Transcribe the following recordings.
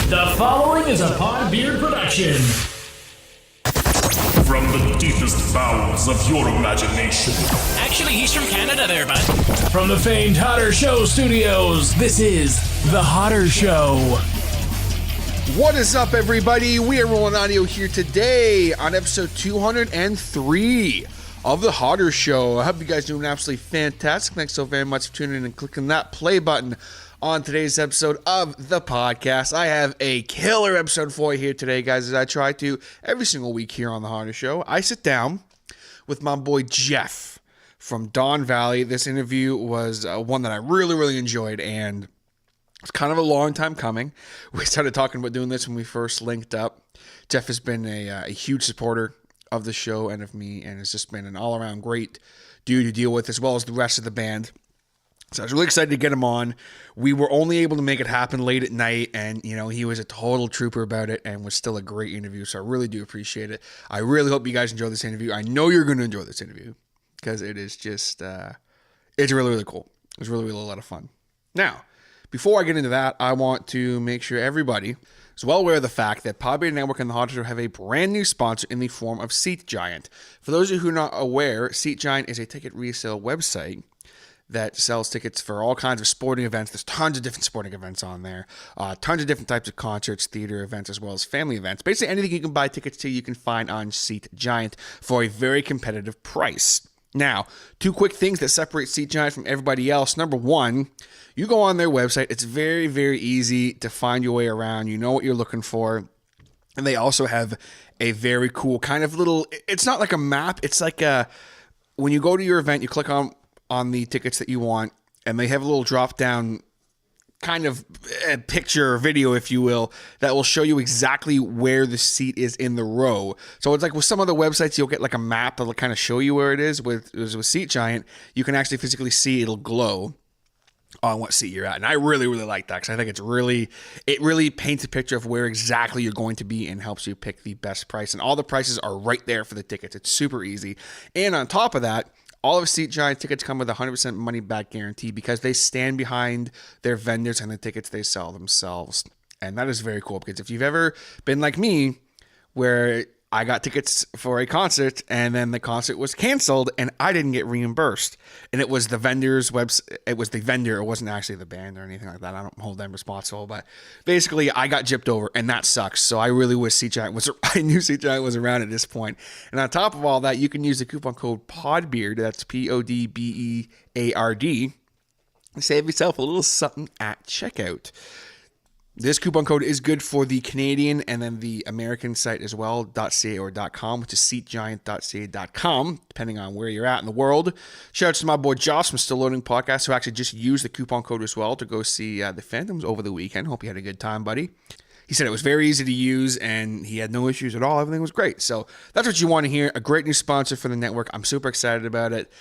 The following is a Podbeard production. From the deepest bowels of your imagination. Actually, he's from Canada there, bud. From the famed Hotter Show Studios, this is The Hotter Show. What is up, everybody? We are rolling audio here today on episode 203 of The Hotter Show. I hope you guys are doing absolutely fantastic. Thanks so very much for tuning in and clicking that play button on today's episode of the podcast. I have a killer episode for you here today, guys, as I try to every single week here on The Hotter Show. I sit down with my boy Jeff from Dawn Vally. This interview was one that I really enjoyed, and it's kind of a long time coming. We started talking about doing this when we first linked up. Jeff has been a huge supporter of the show and of me, and has just been an all-around great dude to deal with, as well as the rest of the band. So I was really excited to get him on. We were only able to make it happen late at night, and he was a total trooper about it and was still a great interview, so I really do appreciate it. I really hope you guys enjoy this interview. I know you're going to enjoy this interview because it is just, it's really cool. It was really a lot of fun. Now, before I get into that, I want to make sure everybody is well aware of the fact that Podbeard Network and The Hotter Show have a brand new sponsor in the form of Seat Giant. For those of you who are not aware, Seat Giant is a ticket resale website that sells tickets for all kinds of sporting events. There's tons of different sporting events on there, tons of different types of concerts, theater events, as well as family events. Basically anything you can buy tickets to, you can find on Seat Giant for a very competitive price. Now, two quick things that separate Seat Giant from everybody else. Number one, you go on their website. It's very easy to find your way around. You know what you're looking for. And they also have a very cool kind of little, it's not like a map. It's like when you go to your event, you click on the tickets that you want, and they have a little drop down kind of picture or video, if you will, that will show you exactly where the seat is in the row. So it's like with some other websites, you'll get like a map that'll kind of show you where it is. With Seat Giant, you can actually physically see, it'll glow on what seat you're at. And I really like that, because I think it really paints a picture of where exactly you're going to be and helps you pick the best price. And all the prices are right there for the tickets. It's super easy. And on top of that, all of Seat Giant tickets come with a 100% money back guarantee, because they stand behind their vendors and the tickets they sell themselves. And that is very cool, because if you've ever been like me, where I got tickets for a concert and then the concert was canceled and I didn't get reimbursed, and it was the vendor's website, it was the vendor, it wasn't actually the band or anything like that. I don't hold them responsible, but basically I got gypped over, and that sucks. So I really wish Seat Giant was, I knew Seat Giant was around at this point. And on top of all that, you can use the coupon code PODBEARD, that's PODBEARD, to save yourself a little something at checkout. This coupon code is good for the Canadian and then the American site as well, .ca or .com, which is seatgiant.ca.com, depending on where you're at in the world. Shout out to my boy Josh from Still Loading Podcast, who actually just used the coupon code as well to go see the Phantoms over the weekend. Hope you had a good time, buddy. He said it was very easy to use, and he had no issues at all. Everything was great. So that's what you want to hear. A great new sponsor for the network. I'm super excited about it.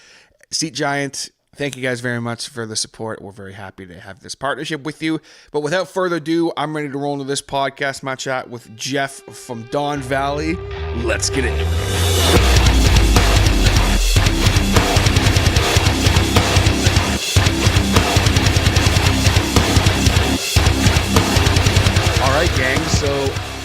Seat Giant, thank you guys very much for the support. We're very happy to have this partnership with you. But without further ado, I'm ready to roll into this podcast, my chat with Jeff from Dawn Vally. Let's get into it. All right, gang. So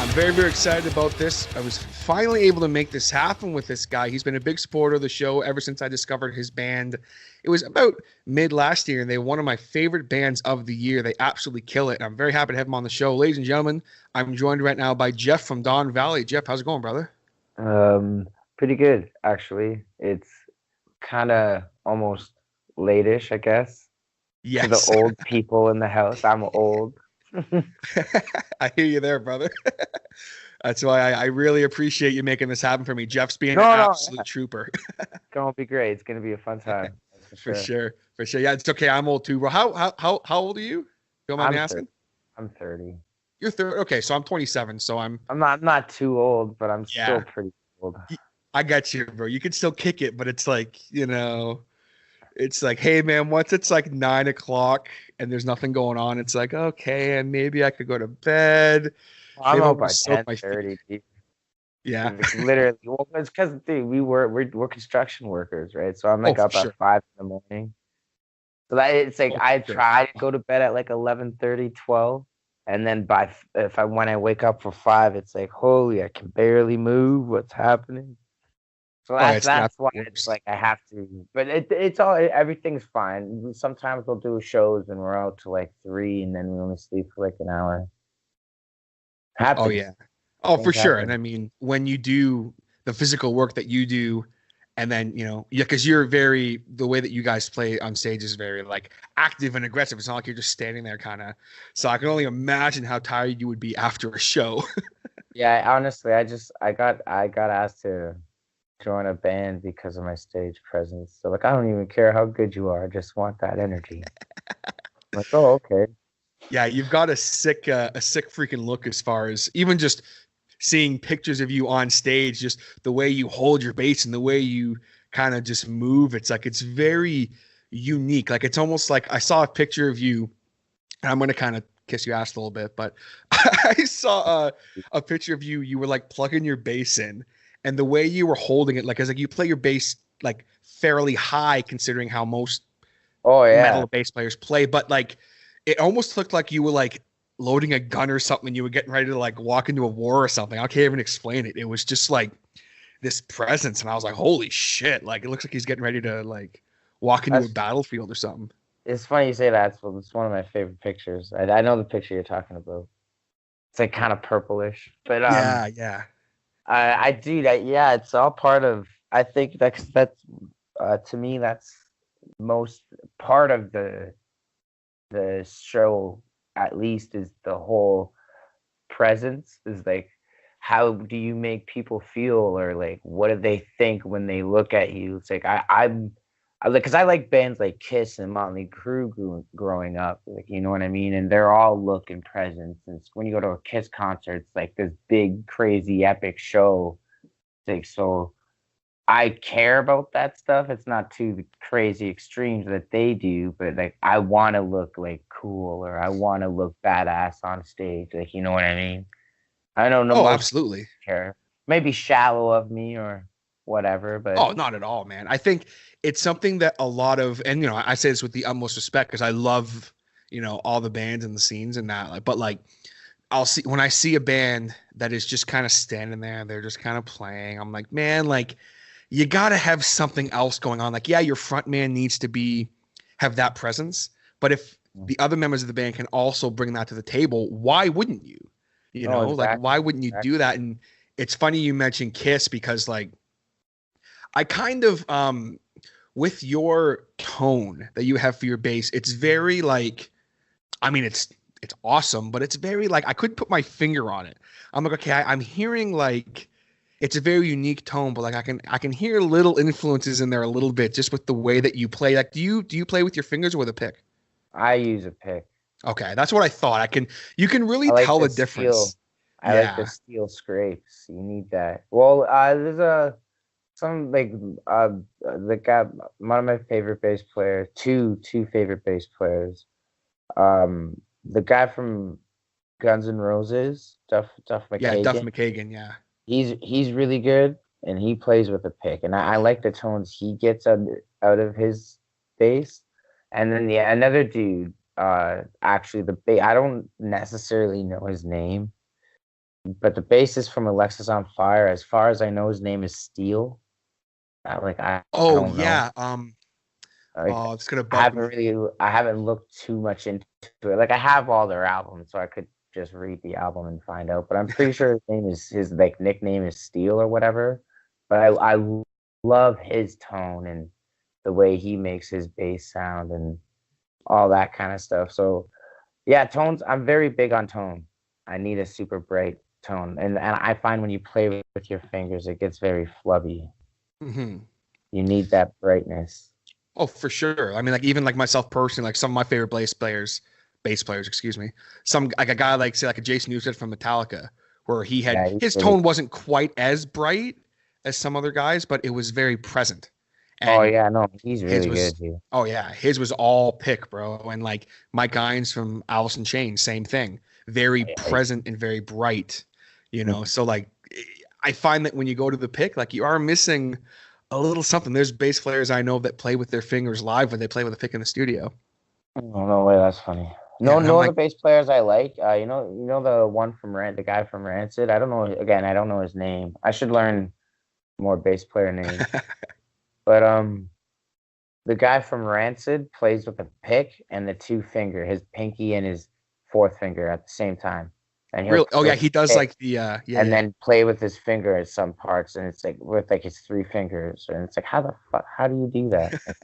I'm very excited about this. I was finally able to make this happen with this guy. He's been a big supporter of the show ever since I discovered his band. It was about mid last year, and they're one of my favorite bands of the year. They absolutely kill it. And I'm very happy to have him on the show. Ladies and gentlemen, I'm joined right now by Jeff from Dawn Vally. Jeff, how's it going, brother? Pretty good, actually. It's kind of almost late-ish, I guess. Yes. To the old people in the house. I'm old. I hear you there, brother. That's why I really appreciate you making this happen for me. Jeff's being an absolute trooper. It's gonna be great. It's gonna be a fun time. For sure. Yeah, it's okay. I'm old too, bro. How old are you? Don't mind me asking. I'm 30. You're 30. Okay, so I'm 27. So I'm not too old, but I'm still pretty old. I got you, bro. You can still kick it, but it's like, it's like, hey man, once it's like 9 o'clock and there's nothing going on, it's like, okay, and maybe I could go to bed. I'm out by 10:30. Yeah, literally. Well, it's because, dude, we're construction workers, right? So I'm like up at 5 in the morning. So that it's like I try to go to bed at like 11:30, 12, And then when I wake up for 5, it's like, holy, I can barely move. What's happening? So that's why it's like I have to. But everything's fine. Sometimes we'll do shows and we're out to like 3, and then we only sleep for like an hour. Happens. Oh yeah. Oh, for sure. And I mean, when you do the physical work that you do, and then, because the way that you guys play on stage is very like active and aggressive. It's not like you're just standing there kind of. So I can only imagine how tired you would be after a show. Yeah, honestly, I got asked to join a band because of my stage presence. So like, I don't even care how good you are. I just want that energy. I'm like, oh, okay. Yeah, you've got a sick freaking look as far as even just seeing pictures of you on stage, just the way you hold your bass and the way you kind of just move. It's like, it's very unique. Like, it's almost like I saw a picture of you, and I'm going to kind of kiss your ass a little bit, but I saw a picture of you. You were like plugging your bass in, and the way you were holding it, like, as like you play your bass like fairly high considering how most metal bass players play, but like it almost looked like you were like loading a gun or something. You were getting ready to like walk into a war or something. I can't even explain it. It was just like this presence, and I was like, holy shit, like it looks like he's getting ready to like walk into a battlefield or something. It's funny you say that. It's one of my favorite pictures. I know the picture you're talking about. It's like kind of purplish, but yeah. I do that. Yeah, it's all part of. I think that's to me that's most part of the show. At least is the whole presence. Is like, how do you make people feel, or like what do they think when they look at you? It's like I'm like, because I like bands like Kiss and Motley Crue growing up, like, you know what I mean? And they're all look and presence. And when you go to a Kiss concert, it's like this big, crazy, epic show. It's like, so I care about that stuff. It's not to the crazy extremes that they do, but like I want to look like cool, or I want to look badass on stage. Like, you know what I mean? I don't know. Oh, absolutely. Care. Maybe shallow of me or whatever, but not at all, man. I think it's something that a lot of, and I say this with the utmost respect because I love all the bands and the scenes and that, like, but like when I see a band that is just kind of standing there, they're just kind of playing, I'm like, man, like you got to have something else going on. Like, yeah, your front man needs to have that presence, but if the other members of the band can also bring that to the table, why wouldn't you? Exactly. Like, why wouldn't you do that? And it's funny you mentioned Kiss because like I kind of with your tone that you have for your bass, it's very like, I mean, it's awesome, but it's very like I couldn't put my finger on it. I'm like, okay, I'm hearing like it's a very unique tone, but like I can hear little influences in there a little bit just with the way that you play. Like, do you play with your fingers or with a pick? I use a pick. Okay, that's what I thought. You can really tell the difference. I like the steel scrapes. You need that. Well, there's the guy, one of my favorite bass players, two favorite bass players. The guy from Guns N' Roses, Duff McKagan. Yeah, Duff McKagan. Yeah, he's really good, and he plays with a pick, and I like the tones he gets out of his bass. And then another dude, actually I don't necessarily know his name, but the bassist from Alexis on Fire, as far as I know, his name is Steel. I don't know. It's gonna bug me. I haven't looked too much into it. Like, I have all their albums, so I could just read the album and find out. But I'm pretty sure his like nickname is Steel or whatever. But I love his tone and the way he makes his bass sound and all that kind of stuff. So yeah, tones. I'm very big on tone. I need a super bright tone, and I find when you play with your fingers, it gets very flubby. Mm-hmm. You need that brightness. Oh, for sure. I mean, like even like myself personally, like some of my favorite bass players, excuse me. Some like a guy like say like a Jason Newsted from Metallica, where he had his tone wasn't quite as bright as some other guys, but it was very present. And he's really good here. Oh yeah, his was all pick, bro. And like Mike Hines from Alice in Chains, same thing. Very present and very bright, So like I find that when you go to the pick, like you are missing a little something. There's bass players I know that play with their fingers live when they play with a pick in the studio. Oh, no way, that's funny. No, Yeah, I'm no like, other bass players I like. You know the one from the guy from Rancid. I don't know. Again, I don't know his name. I should learn more bass player names. But the guy from Rancid plays with a pick and the two finger, his pinky and his fourth finger at the same time, and he'll really? Oh play yeah, with he his does pick like the and then play with his finger at some parts, and it's like with like his three fingers, and it's like how the fuck? How do you do that? Like,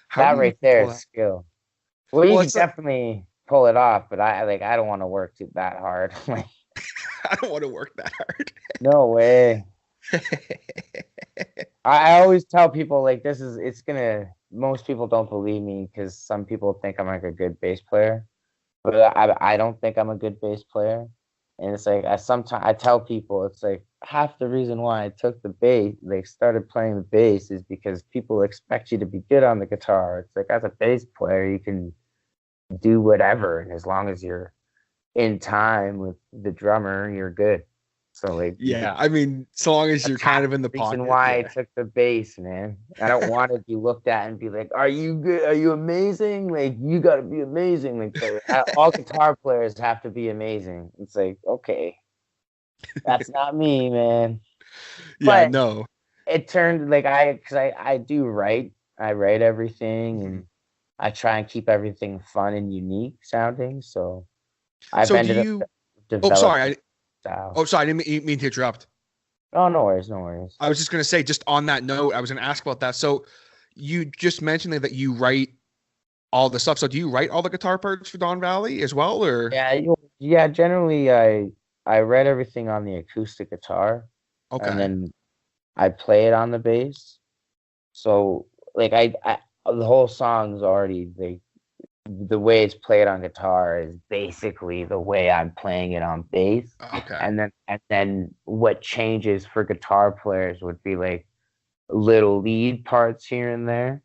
How do that you right there pull is that? skill. Well, you Well, can it's like definitely pull it off, but I don't want to work too that hard. Like, I don't want to work that hard. no way. I always tell people like it's gonna. Most people don't believe me because some people think I'm like a good bass player, but I don't think I'm a good bass player. And it's like I tell people it's like half the reason why I took the bass, like started playing the bass, is because people expect you to be good on the guitar. It's like as a bass player, you can do whatever, and as long as you're in time with the drummer, you're good. So like Yeah, I mean, so long as that's you're kind half of in the the reason pocket. why I Yeah. took the bass, man. I don't want to be looked at and be like, "Are you good? Are you amazing? Like you got to be amazing." Like all guitar players have to be amazing. It's like, okay, that's not me, man. Yeah, But no. it turned like because I do write. I write everything Mhm. and I try and keep everything fun and unique sounding. So I've So do ended up you Oh, sorry. developing style. I didn't mean to interrupt. Oh, no worries, no worries. I was just going to say, just on that note, I was going to ask about that. So you just mentioned that you write all the stuff. So do you write all the guitar parts for Dawn Valley as well, or? Yeah. Generally, I read everything on the acoustic guitar, and Okay. then I play it on the bass. So like I the whole song's already like the way it's played on guitar is basically the way I'm playing it on bass. Okay. And then what changes for guitar players would be like little lead parts here and there.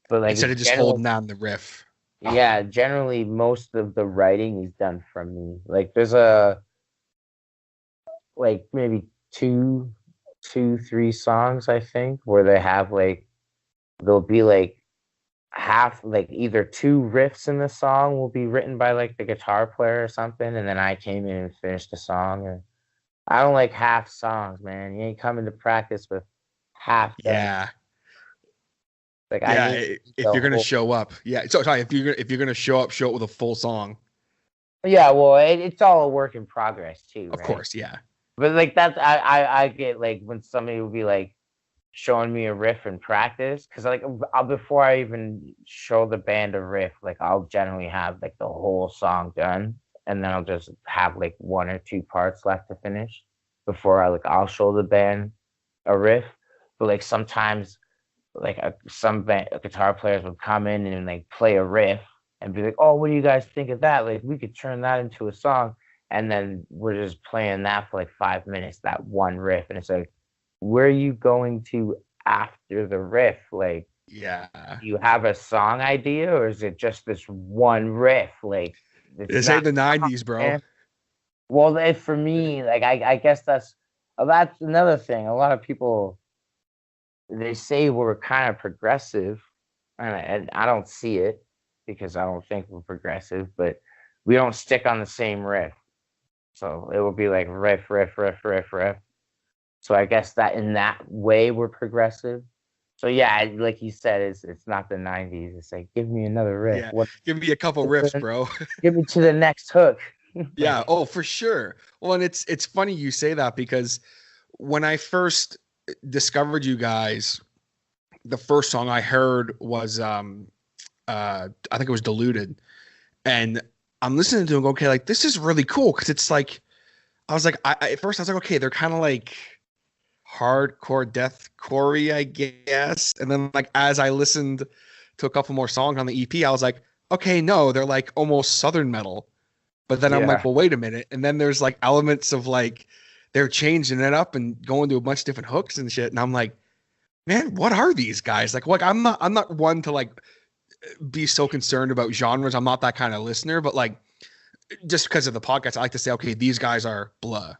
But like Instead of just generally, holding down the riff. yeah, generally most of the writing is done from me. Like there's a like maybe three songs I think where they have like there'll be like half like either two riffs in the song will be written by like the guitar player or something, and then I came in and finished the song. Or I don't like half songs, man. You ain't coming to practice with half done. Yeah. Like I Yeah. need If the you're going to whole. show up. Yeah. So sorry. If you're going to show up with a full song. Yeah, well, it's all a work in progress too, Of right? course. Yeah. But like that's I get like when somebody will be like showing me a riff in practice because like before I even show the band a riff, like I'll generally have like the whole song done, and then I'll just have like one or two parts left to finish before I'll show the band a riff. But like sometimes like guitar players would come in and like play a riff and be like, "Oh, what do you guys think of that? Like we could turn that into a song." And then we're just playing that for like 5 minutes, that one riff, and it's like, where are you going to after the riff? Like, Yeah. do you have a song idea, or is it just this one riff? Like, it's This ain't not, the 90s, bro. man. Well, for me, like, I guess that's another thing. A lot of people they say we're kind of progressive, and I don't see it because I don't think we're progressive, but we don't stick on the same riff. So it will be like riff, riff, riff, riff, riff. So I guess that in that way we're progressive. So yeah, like you said, it's not the '90s. It's like give me another riff. Yeah. What? Give me a couple riffs, bro. Give me to the next hook. Yeah. Oh, for sure. Well, and it's funny you say that because when I first discovered you guys, the first song I heard was I think it was Diluted. And I'm listening to it and go, okay, like this is really cool because it's like I was like at first I was like, okay, they're kind of like hardcore deathcore, I guess. And then like as I listened to a couple more songs on the EP, I was like, okay, no, they're like almost southern metal. But then I'm like, Yeah, well, wait a minute. And then there's like elements of like they're changing it up and going to a bunch of different hooks and shit. And I'm like, man, what are these guys? Like I'm not one to like be so concerned about genres. I'm not that kind of listener, but like just because of the podcast, I like to say, okay, these guys are blah.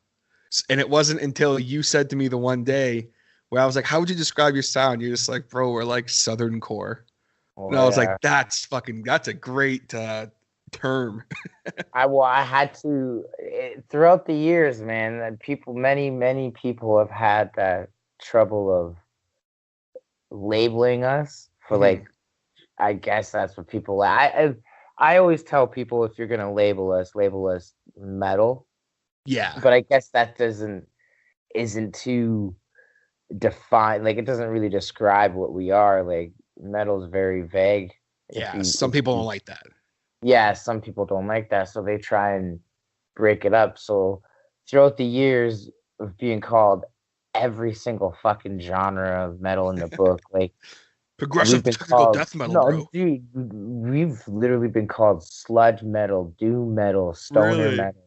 And it wasn't until you said to me the one day where I was like, how would you describe your sound? You're just like, bro, we're like Southerncore. And oh I was like, yeah, that's a great term. I had to throughout the years, man. Many people have had that trouble of labeling us for Mhm. like. I guess that's what people. I always tell people if you're gonna label us metal. Yeah. But I guess that isn't too defined. Like it doesn't really describe what we are. Like metal's very vague. Yeah. Some people don't like that. Yeah, some people don't like that, so they try and break it up. So throughout the years of being called every single fucking genre of metal in the book, like we've Progressive been technical called death metal, no, bro. dude, we've literally been called sludge metal, doom metal, stoner Really? metal,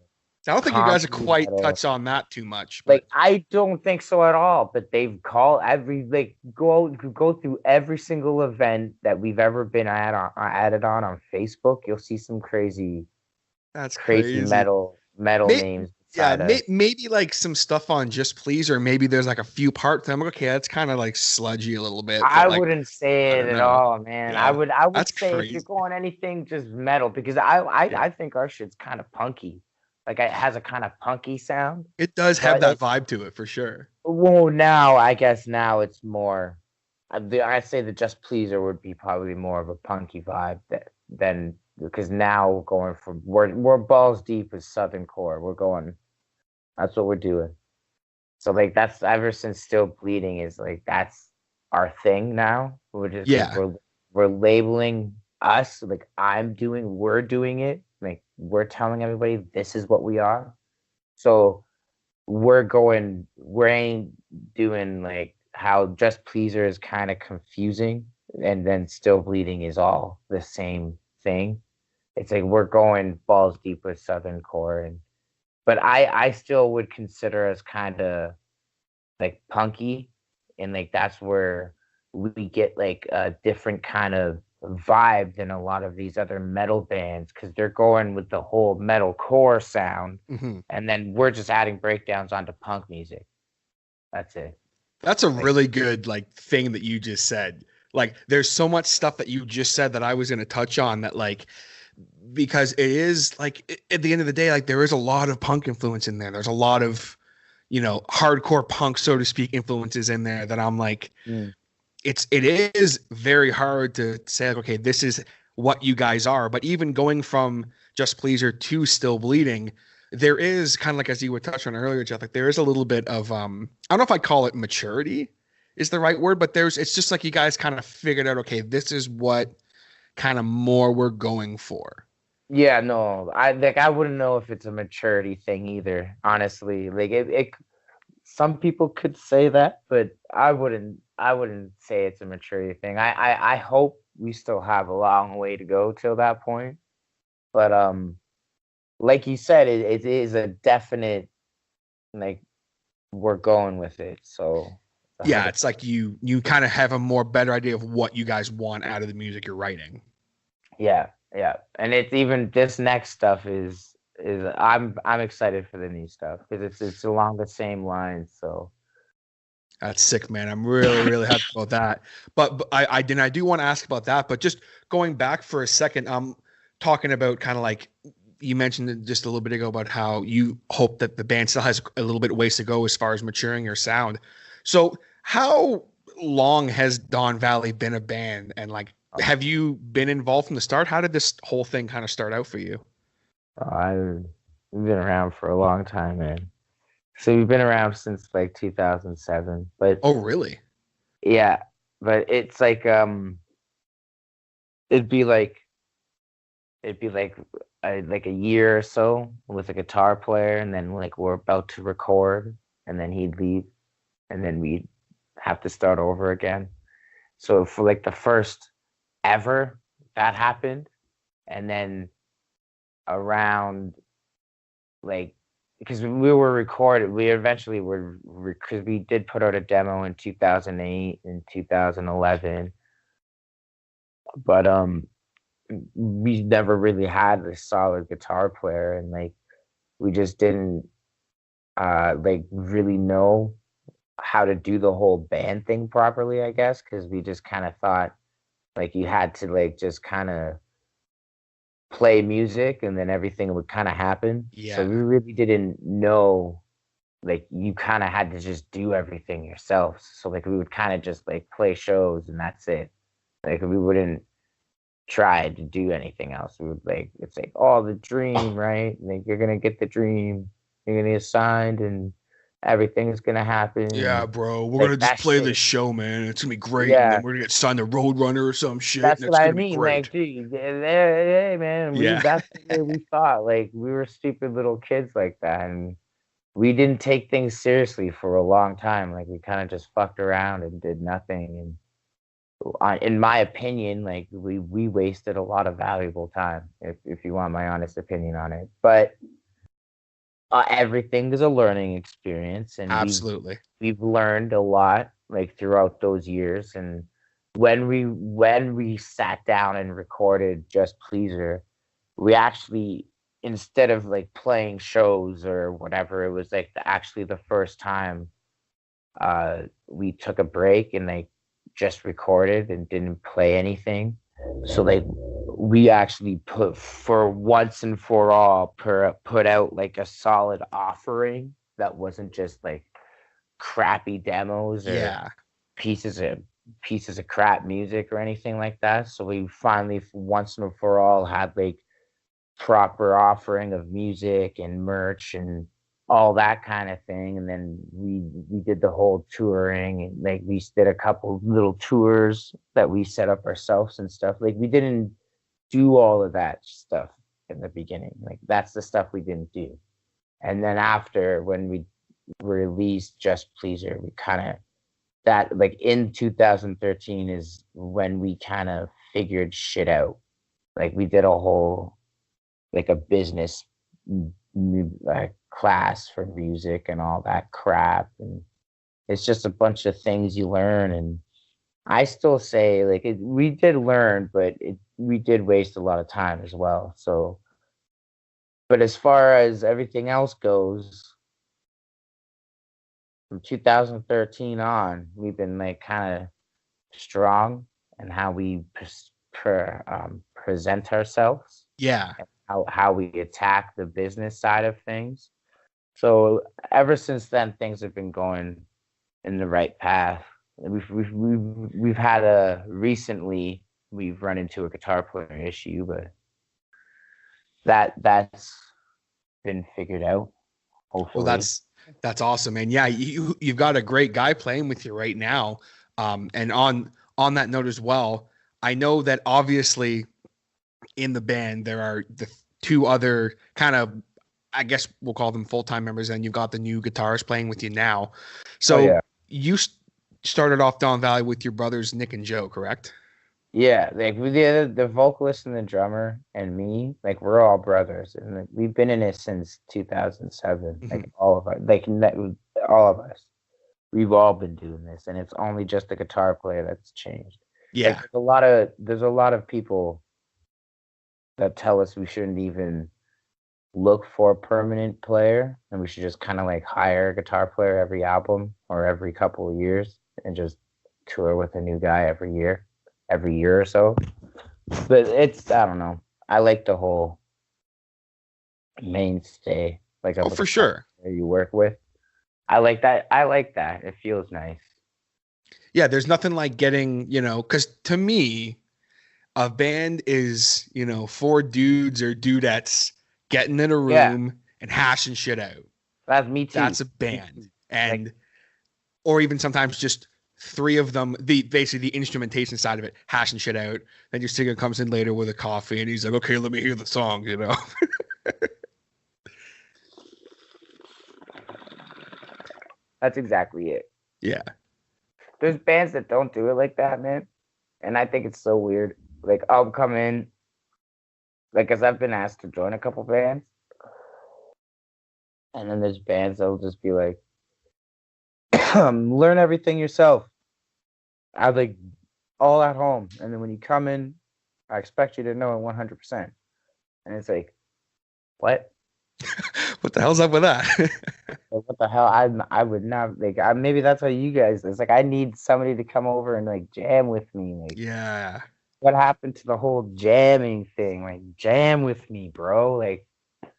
I don't think you guys are comedy quite metal. touch on that too much, but Like I don't think so at all. But they've called every like go through every single event that we've ever been added on Facebook. You'll see some that's crazy crazy. metal May, names yeah, beside us. maybe like some stuff on Just Please, or maybe there's like a few parts. I'm like, okay, that's kind of like sludgy a little bit, but I like, wouldn't I say it don't at know. all, man. Yeah, I would that's say if you're crazy. going anything, just metal because Yeah, I think our shit's kind of punky. Like it has a kind of punky sound. it does have But that vibe to it for sure. well, now I guess now it's more. I'd say the Just Pleaser would be probably more of a punky vibe than because now going from we're balls deep with Southerncore. We're going. That's what we're doing. So like that's ever since Still Bleeding is like that's our thing now. We're just like Yeah, we're labeling us like we're doing it. Like we're telling everybody this is what we are. So we ain't doing like how Just Pleaser is kind of confusing and then Still Bleeding is all the same thing. It's like we're going balls deep with Southern core and but I still would consider us kind of like punky and like that's where we get like a different kind of vibe than a lot of these other metal bands because they're going with the whole metal core sound hmm and then we're just adding breakdowns onto punk music. That's it. that's a Like really good like thing that you just said. Like, there's so much stuff that you just said that I was going to touch on that like because it is like at the end of the day, like there is a lot of punk influence in there. There's a lot of hardcore punk, so to speak, influences in there that I'm like, mm, it is very hard to say like, okay, this is what you guys are. But even going from Just Pleaser to Still Bleeding, there is kind of like, as you would touch on earlier, Jeff, like there is a little bit of I don't know if I call it maturity is the right word, but it's just like you guys kind of figured out, okay, this is what kind of more we're going for. yeah, no, I wouldn't know if it's a maturity thing either, honestly. Like it some people could say that, but I wouldn't say it's a maturity thing. I hope we still have a long way to go till that point. But like you said, it is a definite like we're going with it. So Yeah, 100. it's like you kind of have a more better idea of what you guys want out of the music you're writing. Yeah, yeah. And it's even this next stuff is I'm excited for the new stuff because it's along the same lines. So That's sick, man. I'm really, really happy about that. But I do want to ask about that. But just going back for a second, talking about kind of like you mentioned it just a little bit ago about how you hope that the band still has a little bit of ways to go as far as maturing your sound. So how long has Dawn Valley been a band, and like have you been involved from the start? How did this whole thing kind of start out for you? I've been around for a long time, man. So we've been around since like 2007, but Oh, really? yeah, but it's like it'd be like it'd be like a year or so with a guitar player, and then like we're about to record, and then he'd leave, and then we'd have to start over again. So for like the first ever that happened, and then around like because we were recorded, we eventually were because we did put out a demo in 2008 and 2011, but we never really had a solid guitar player, and like we just didn't like really know how to do the whole band thing properly, I guess, because we just kind of thought like you had to like just kind of play music and then everything would kind of happen. Yeah. So we really didn't know, like, you kind of had to just do everything yourself. So like we would kind of just like play shows and that's it. Like we wouldn't try to do anything else. We would like, it's like, oh, the dream, right? Like you're gonna get the dream, you're gonna get signed and everything is gonna happen. Yeah, And, bro. We're like, gonna just that play shit- the show, man. It's gonna be great. And Yeah. then we're gonna get signed to Roadrunner or some shit. That's and what it's I gonna be mean. great. Like, dude, hey, man, Yeah. that's the way we thought. Like, we were stupid little kids like that, and we didn't take things seriously for a long time. Like, we kind of just fucked around and did nothing. And in my opinion, like, we wasted a lot of valuable time. If you want my honest opinion on it, but everything is a learning experience, and Absolutely. we've learned a lot like throughout those years. And when we sat down and recorded Just Pleaser, we actually, instead of like playing shows or whatever, it was like actually the first time we took a break and like just recorded and didn't play anything. So like we actually put, for once and for all, put out like a solid offering that wasn't just like crappy demos or Yeah. pieces of crap music or anything like that. So we finally, once and for all, had like proper offering of music and merch and all that kind of thing. And then we did the whole touring, and like we did a couple little tours that we set up ourselves and stuff. Like we didn't do all of that stuff in the beginning. Like that's the stuff we didn't do. And then after, when we released Just Pleaser, we kind of, that like in 2013 is when we kind of figured shit out. Like we did a whole, like a business class for music and all that crap. And it's just a bunch of things you learn. And I still say like we did learn, but we did waste a lot of time as well. So, but as far as everything else goes, from 2013 on, we've been like kind of strong in how we present ourselves. Yeah. How we attack the business side of things. So ever since then, things have been going in the right path. We've had recently we've run into a guitar player issue, but that's been figured out. Hopefully. Well, that's awesome, man. Yeah, you've got a great guy playing with you right now. And on that note as well, I know that obviously in the band there are the two other kind of, I guess we'll call them full-time members, and you've got the new guitarist playing with you now. So you started off Dawn Valley with your brothers Nick and Joe, correct? Yeah, like the vocalist and the drummer and me, like we're all brothers, and like, we've been in it since 2007. Mm-hmm. Like all of us, like all of us, we've all been doing this, and it's only just the guitar player that's changed. Yeah, like, there's a lot of people that tell us we shouldn't even look for a permanent player, and we should just kind of like hire a guitar player every album or every couple of years and just tour with a new guy every year or so. But it's, I don't know, I like the whole mainstay, like for sure, you work with. I like that. It feels nice. Yeah, there's nothing like getting, because to me, a band is, four dudes or dudettes getting in a room and hashing shit out. That's me too. That's a band. And or even sometimes just three of them, basically the instrumentation side of it, hashing shit out. Then your singer comes in later with a coffee and he's like, okay, let me hear the song, That's exactly it. Yeah. There's bands that don't do it like that, man. And I think it's so weird. Like, I'll come in, like, because I've been asked to join a couple bands. And then there's bands that'll just be like, learn everything yourself. I like all at home. And then when you come in, I expect you to know it 100%. And it's like, what? What the hell's up with that? Like, what the hell? I would not, like, maybe that's how you guys, it's like, I need somebody to come over and like jam with me. Like, yeah. what happened to the whole jamming thing? Like, jam with me, bro. Like,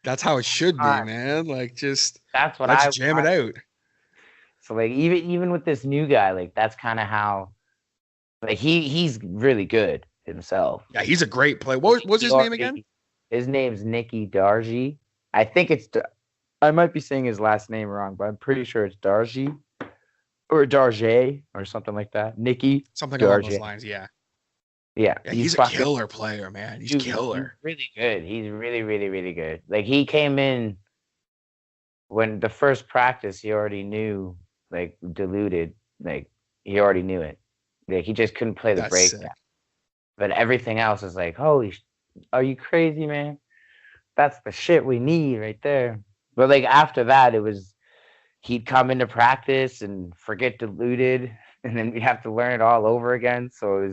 That's how it should be, God, man. Like, just that's what let's I jam it want. out. So like even with this new guy, like that's kind of how like he's really good himself. Yeah, Like he's a great player. What's he his name again? already, his name's Nicky Darji. I think I might be saying his last name wrong, but I'm pretty sure it's Darji or Darje or something like that. Nicky Something along those Darje. lines. Yeah. Yeah, Yeah, he's he's a fucking killer player, man. He's dude, he's killer. really good. He's really, really, really good. Like he came in when the first practice, he already knew like diluted, like he already knew it. Like he just couldn't play the That's sick. breakdown. But everything else is like, holy, are you crazy, man? That's the shit we need right there. But like after that, it was he'd come into practice and forget diluted, and then we'd have to learn it all over again. So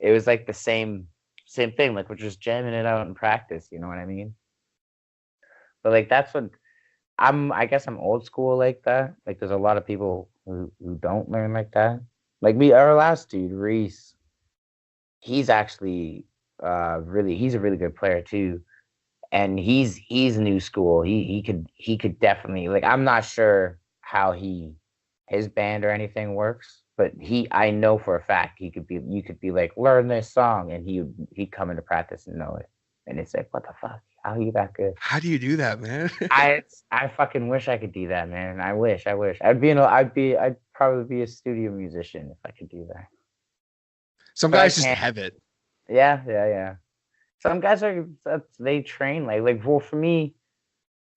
it was like the same thing. Like we're just jamming it out in practice. You know what I mean? But like that's what I guess I'm old school like that. Like there's a lot of people who don't learn like that. Like me, our last dude, Reese, he's actually he's a really good player too. And he's new school. He could definitely like I'm not sure how his band or anything works, but I know for a fact you could be like, learn this song, and he'd come into practice and know it. And it's like, what the fuck? How are you that good? How do you do that, man? I fucking wish I could do that, man. I wish. I'd probably be a studio musician if I could do that. Some But I guys just can't. have it. Yeah. Some guys they train like well for me,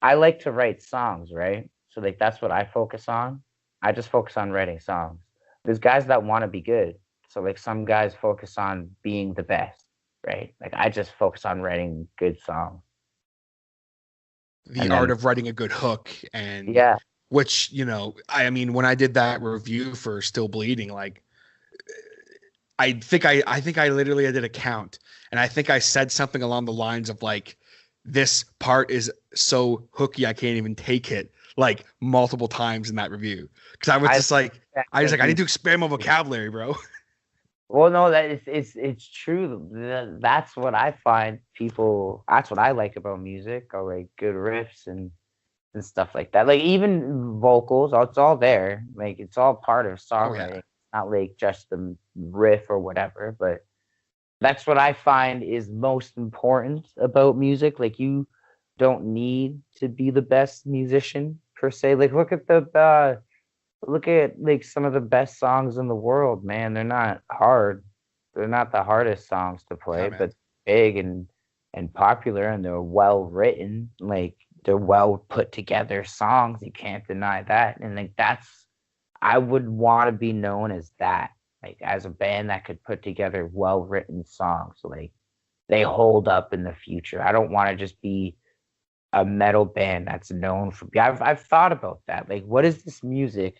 I like to write songs, right? So like that's what I focus on. I just focus on writing songs. There's guys that want to be good. So like some guys focus on being the best, right? Like I just focus on writing good songs. The And art then of writing a good hook, and yeah, which, I mean, when I did that review for Still Bleeding, like I think I literally did a count, and I think I said something along the lines of like, this part is so hooky I can't even take it, like multiple times in that review, because I was I just like, that I need could to expand my vocabulary, bro. well no that it's true. That's what I find people that's what I like about music or like good riffs and stuff like that. Like even vocals, it's all there. Like it's all part of Oh yeah, songwriting. It's not like just the riff or whatever, but that's what I find is most important about music. Like you don't need to be the best musician per se. Like look at like some of the best songs in the world, man. They're not hard. They're not the hardest songs to yeah, play, man. but big and popular, and they're well written. Like they're well put together songs. You can't deny that. And like that's I would want to be known as that. Like as a band that could put together well written songs. Like they hold up in the future. I don't want to just be a metal band that's known for I've thought about that. Like what is this music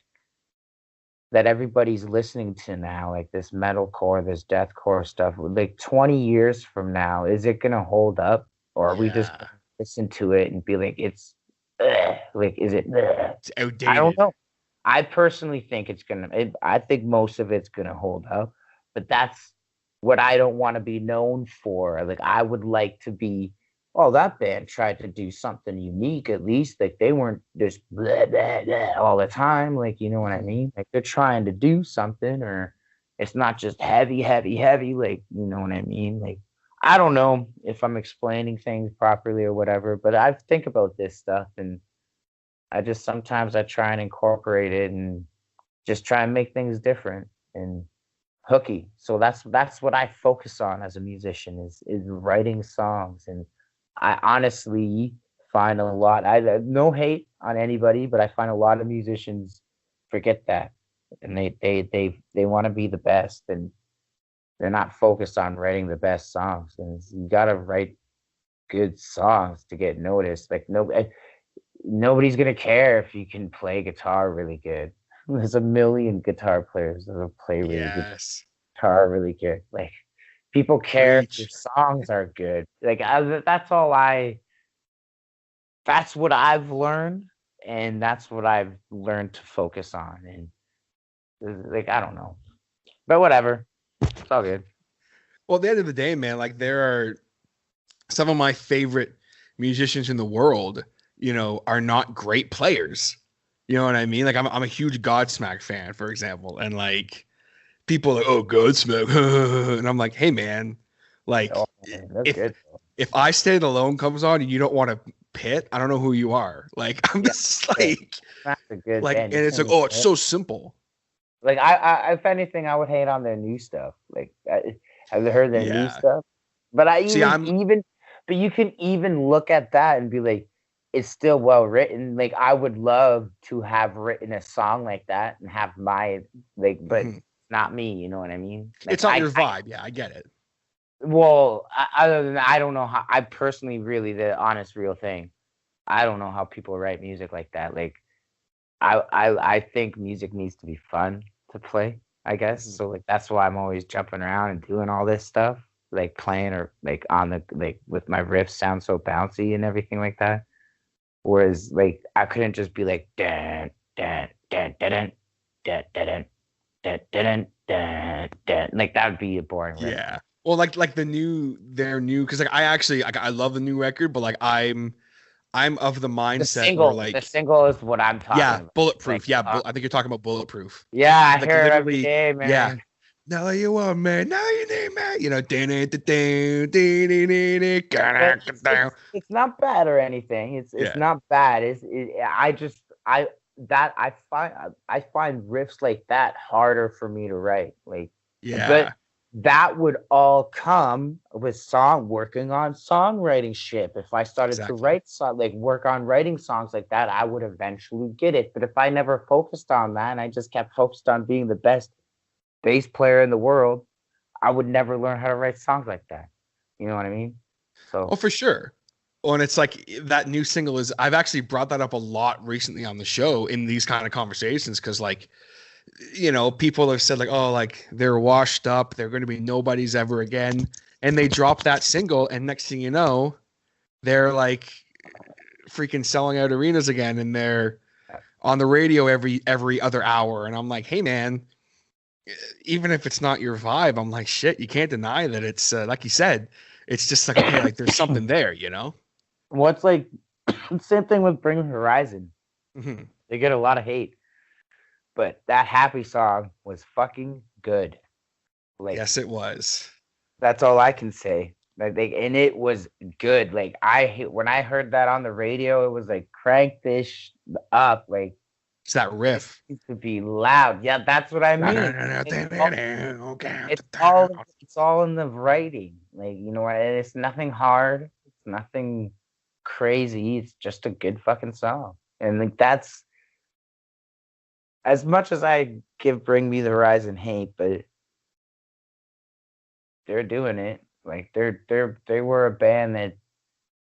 that everybody's listening to now, like this metalcore, this deathcore stuff, like 20 years from now, is it gonna hold up? Or are we just Yeah, gonna listen to it and be like, it's like, is it it's I don't outdated. know. I personally think I think most of it's gonna hold up, but that's what I don't want to be known for. Like I would like to be, oh, that band tried to do something unique at least. Like they weren't just blah blah blah all the time. Like you know what I Mhm. mean? Like they're trying to do something, or it's not just heavy, heavy, heavy. Like you know what I mean? Like I don't know if I'm explaining things properly or whatever, but I think about this stuff and I just sometimes I try and incorporate it and just try and make things different and hooky. So that's what I focus on as a musician is writing songs. And I honestly find a lot I no hate on anybody, but I find a lot of musicians forget that. And they want to be the best and they're not focused on writing the best songs. And you gotta write good songs to get noticed. Like nobody's gonna care if you can play guitar really good. There's a million guitar players that'll play really good Yes, guitar really good. Like people care if your preach. songs are good. Like that's all that's what I've learned, and that's what I've learned to focus on. And like I don't know, but whatever, it's all good. Well, at the end of the day, man, like there are some of my favorite musicians in the world, are not great players. You know what I mean? Like I'm a huge Godsmack fan, for example, and like people are like, oh, Godsmack, and I'm like, hey, man, like Oh, that's if good. if I Stayed Alone comes on and you don't want to pit, I don't know who you are. Like I'm just like, That's a good like, band. and You it's can't like, oh, even it's so simple. like I if anything, I would hate on their new stuff. Like, have you heard their new Yeah. stuff? But See, but you can even look at that and be like, it's still well written. Like, I would love to have written a song like that and have my but Mhm. not me. You know what I mean? Like, It's not your vibe. Yeah, I get it. well, other than that, I don't know how. I personally, really, the honest, real thing, I don't know how people write music like that. Like, I think music needs to be fun to play, I guess. Mhm. So like that's why I'm always jumping around and doing all this stuff, like playing or like on the with my riffs sound so bouncy and everything like that. Whereas like I couldn't just be like dan dan dan dan dan dan dan dan dan dan, like that would be a boring riff. Yeah. Well, like their new, because like I love the new record, but like I'm of the mindset where The like, single is what I'm talking yeah, about. Like, Bulletproof. Yeah, I think you're talking about Bulletproof. yeah, I Like hear it every literally, day, yeah. man. Now you want me, now you need me. It's not bad or anything. It's Yeah, not bad. I find riffs like that harder for me to write. Like, but yeah, that would all come with working on songwriting shit. If I started to exactly. work on writing songs like that, I would eventually get it. But if I never focused on that and I just kept focused on being the best bass player in the world, I would never learn how to write songs like that. You know what I mean? Oh, So for sure. Oh, and it's like that new single is, I've actually brought that up a lot recently on the show in these kind of conversations, because like, people have said like, oh, like they're washed up, they're going to be nobody's ever again, and they drop that single, and next thing you know, they're like freaking selling out arenas again, and they're on the radio every other hour, and I'm like, hey man, even if it's not your vibe, I'm like, shit, you can't deny that it's like you said, it's just like, okay, like there's something there. what's like same thing with Bring Horizon. Mhm. They get a lot of hate, but that happy song was fucking good. Like Yes, it was. that's all I can say. And it was good. Like when I heard that on the radio, it was like crank this up. Like It's that it riff. needs to be loud. Yeah, that's what I mean. It's all in the writing. Like, and it's nothing hard. It's nothing crazy. It's just a good fucking song. And like that's as much as I give Bring Me the Horizon hate, but they're doing it. Like they were a band that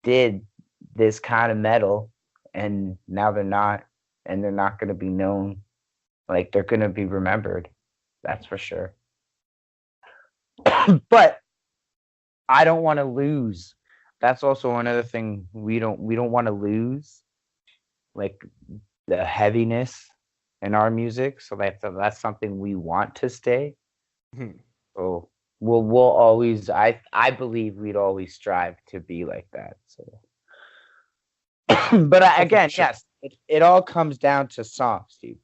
did this kind of metal, and now they're not, and they're not going to be known. Like they're going to be remembered. That's for sure. But I don't want to lose. That's also another thing we don't want to lose, like the heaviness in our music. So that's something we want to stay. Mhm. So we'll always. I believe we'd always strive to be like that. So, but again, Sure. yes, it all comes down to songs, dude.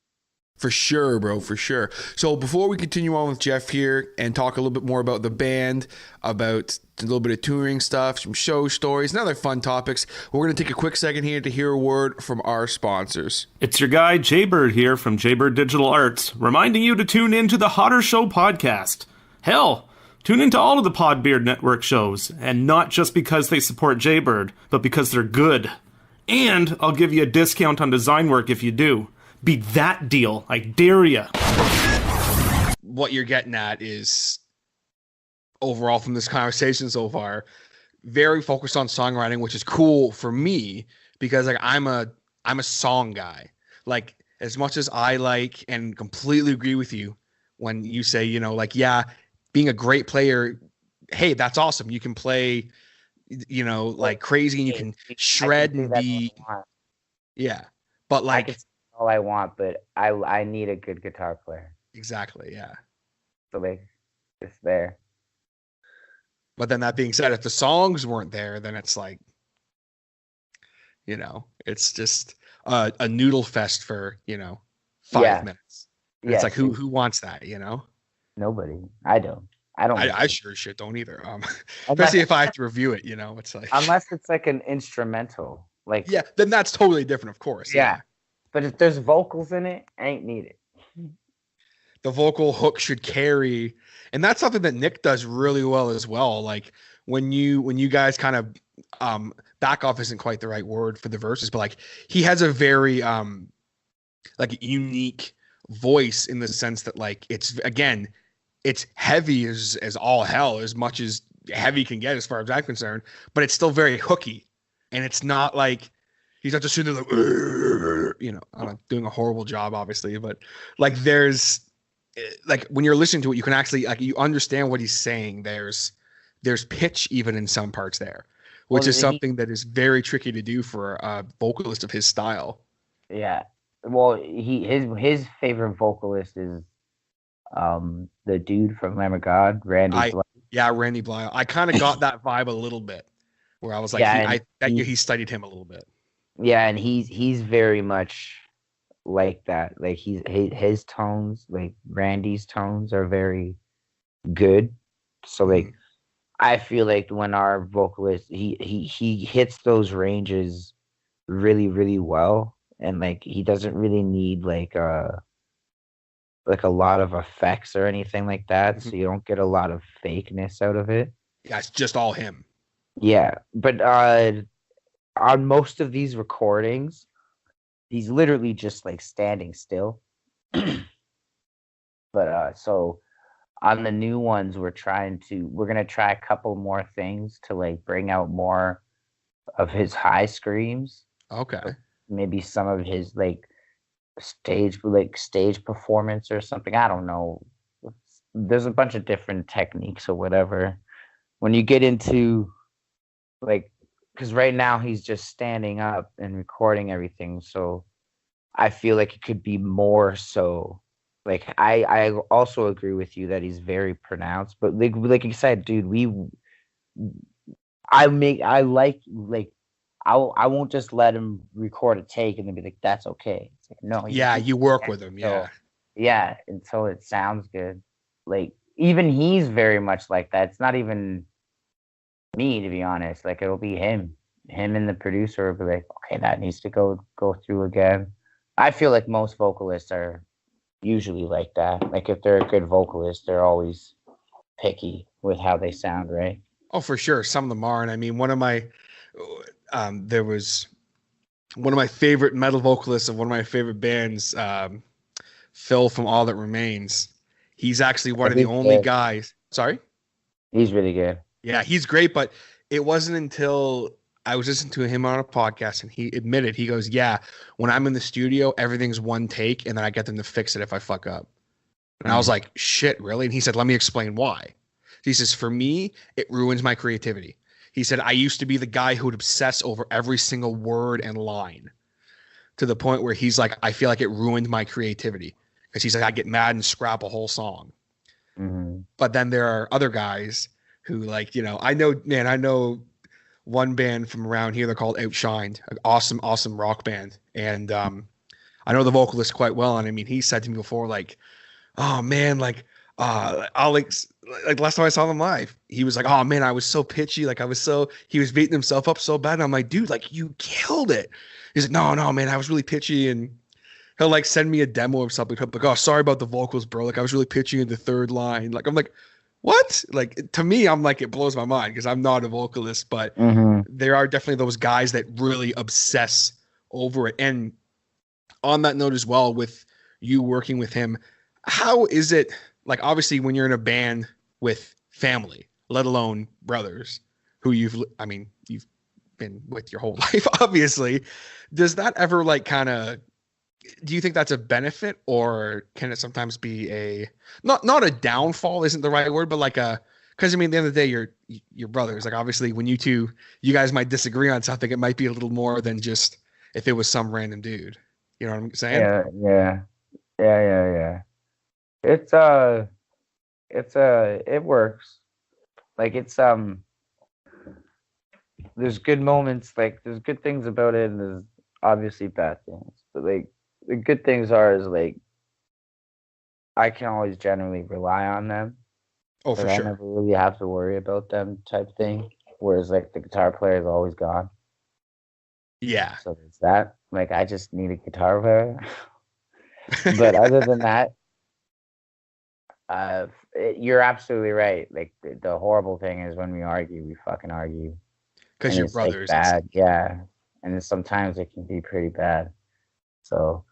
For sure, bro, for sure. So before we continue on with Jeff here and talk a little bit more about the band, about a little bit of touring stuff, some show stories, and other fun topics, we're going to take a quick second here to hear a word from our sponsors. It's your guy Jaybird here from Jaybird Digital Arts, reminding you to tune in to the Hotter Show podcast. Hell, tune into all of the Podbeard Network shows, and not just because they support Jaybird, but because they're good. And I'll give you a discount on design work if you do. Beat that deal, I dare ya. What you're getting at is, overall from this conversation so far, very focused on songwriting, which is cool for me because like I'm a song guy. Like as much as I like and completely agree with you when you say, like, yeah, being a great player, hey, that's awesome. You can play, like crazy, and you can shred and be, yeah. But I can like, say all I want, but I need a good guitar player. exactly, yeah. So like, it's there. But then that being said, if the songs weren't there, then it's like, it's just a noodle fest for, 5 minutes. And it's like, who wants that, Nobody. I don't. I sure shit don't either. Especially if I have to review it, it's like. Unless it's like an instrumental. Like, yeah, then that's totally different, of course. Yeah. But if there's vocals in it, I ain't need it. The vocal hook should carry, and that's something that Nick does really well as well. Like when you guys kind of back off isn't quite the right word for the verses, but like he has a very like unique voice in the sense that like it's heavy as all hell, as much as heavy can get as far as I'm concerned, but it's still very hooky, and it's not like he's not just sitting there like, I'm not doing a horrible job, obviously, but like there's like when you're listening to it, you can actually like you understand what he's saying. There's pitch even in some parts there, which is something that is very tricky to do for a vocalist of his style. Yeah. Well, his favorite vocalist is the dude from Lamb of God, Randy Blythe. Yeah, Randy Blythe. I kind of got that vibe a little bit, where I was like, I bet you he studied him a little bit. Yeah, and he's very much like that. Like his tones, like Randy's tones, are very good. So like, I feel like when our vocalist he hits those ranges really, really well, and like he doesn't really need like a lot of effects or anything like that, so you don't get a lot of fakeness out of it. Yeah, it's just all him. Yeah, but on most of these recordings, he's literally just like standing still. But so on the new ones, we're gonna try a couple more things to like bring out more of his high screams. Okay. Maybe some of his like stage performance or something. I don't know. There's a bunch of different techniques or whatever. When you get into like, because right now he's just standing up and recording everything, so I feel like it could be more so. Like I also agree with you that he's very pronounced, but like you said, dude, I won't just let him record a take and then be like, that's okay. It's like, no. Yeah, you work with him. Yeah. Yeah, until it sounds good. Like even he's very much like that. It's not even me, to be honest. Like it'll be him and the producer will be like, okay, that needs to go through again. I feel like most vocalists are usually like that. Like if they're a good vocalist, they're always picky with how they sound, right? Oh, for sure. Some of them are. And I mean, there was one of my favorite metal vocalists of one of my favorite bands, Phil from All That Remains. He's actually one of the only guys. Sorry? He's really good. Yeah, he's great. But it wasn't until I was listening to him on a podcast and he admitted, he goes, yeah, when I'm in the studio, everything's one take and then I get them to fix it if I fuck up. And I was like, shit, really? And he said, let me explain why. He says, for me, it ruins my creativity. He said, I used to be the guy who would obsess over every single word and line to the point where he's like, I feel like it ruined my creativity. Because he's like, I get mad and scrap a whole song. Mm-hmm. But then there are other guys who like, I know one band from around here, they're called Outshined, an awesome rock band. And I know the vocalist quite well. And I mean, he said to me before, like, oh man, like Alex, like last time I saw them live, he was like, oh man, I was so pitchy. Like he was beating himself up so bad. And I'm like, dude, like you killed it. He's like, no, man, I was really pitchy. And he'll like send me a demo of something. Like, oh, sorry about the vocals, bro. Like I was really pitchy in the third line. Like, I'm like, what? Like to me, I'm like, it blows my mind because I'm not a vocalist, but there are definitely those guys that really obsess over it. And on that note as well, with you working with him, how is it, like, obviously when you're in a band with family, let alone brothers who you've been with your whole life, obviously, does that ever like kind of, do you think that's a benefit or can it sometimes be a, not a downfall isn't the right word, but like because I mean, at the end of the day, you're brothers. Like obviously when you guys might disagree on something, it might be a little more than just if it was some random dude. You know what I'm saying? Yeah. It works. Like it's there's good moments, like there's good things about it, and there's obviously bad things. But like the good things are is like I can always generally rely on them. Oh, for Like I sure. never really have to worry about them type thing. Whereas like the guitar player is always gone. Yeah. So there's that. Like I just need a guitar player. But other than that, you're absolutely right. Like the horrible thing is when we argue, we fucking argue. Because And you're it's like brothers. bad, yeah. And then sometimes it can be pretty bad. So,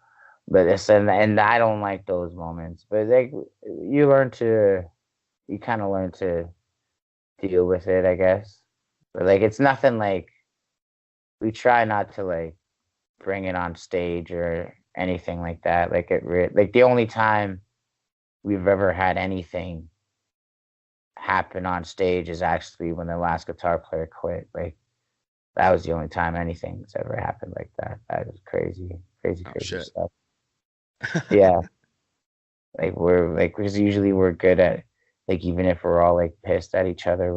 but it's and I don't like those moments. But like you kind of learn to deal with it, I guess. But like it's nothing like we try not to like bring it on stage or anything like that. Like like the only time we've ever had anything happen on stage is actually when the last guitar player quit. Like that was the only time anything's ever happened like that. That was crazy, crazy, Oh, crazy shit. stuff. Yeah, like we're like because usually we're good at like even if we're all like pissed at each other,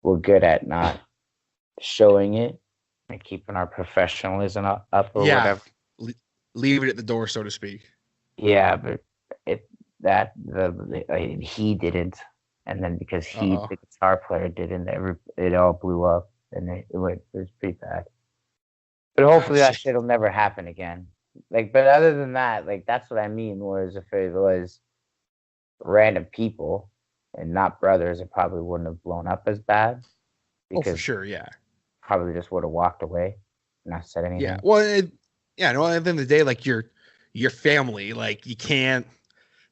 we're good at not showing it and keeping our professionalism up or Yeah. whatever. Leave it at the door, so to speak. Yeah, but it that the he didn't, and then because Uh-oh. the guitar player didn't, it all blew up, and it was pretty bad. But Oh, hopefully that shit. shit'll never happen again. Like, but other than that, like that's what I mean. Whereas if it was random people and not brothers, it probably wouldn't have blown up as bad Oh, for because sure. Yeah. probably just would have walked away, not said Yeah. anything. Well, yeah. No, at the end of the day, like your family, like you can't,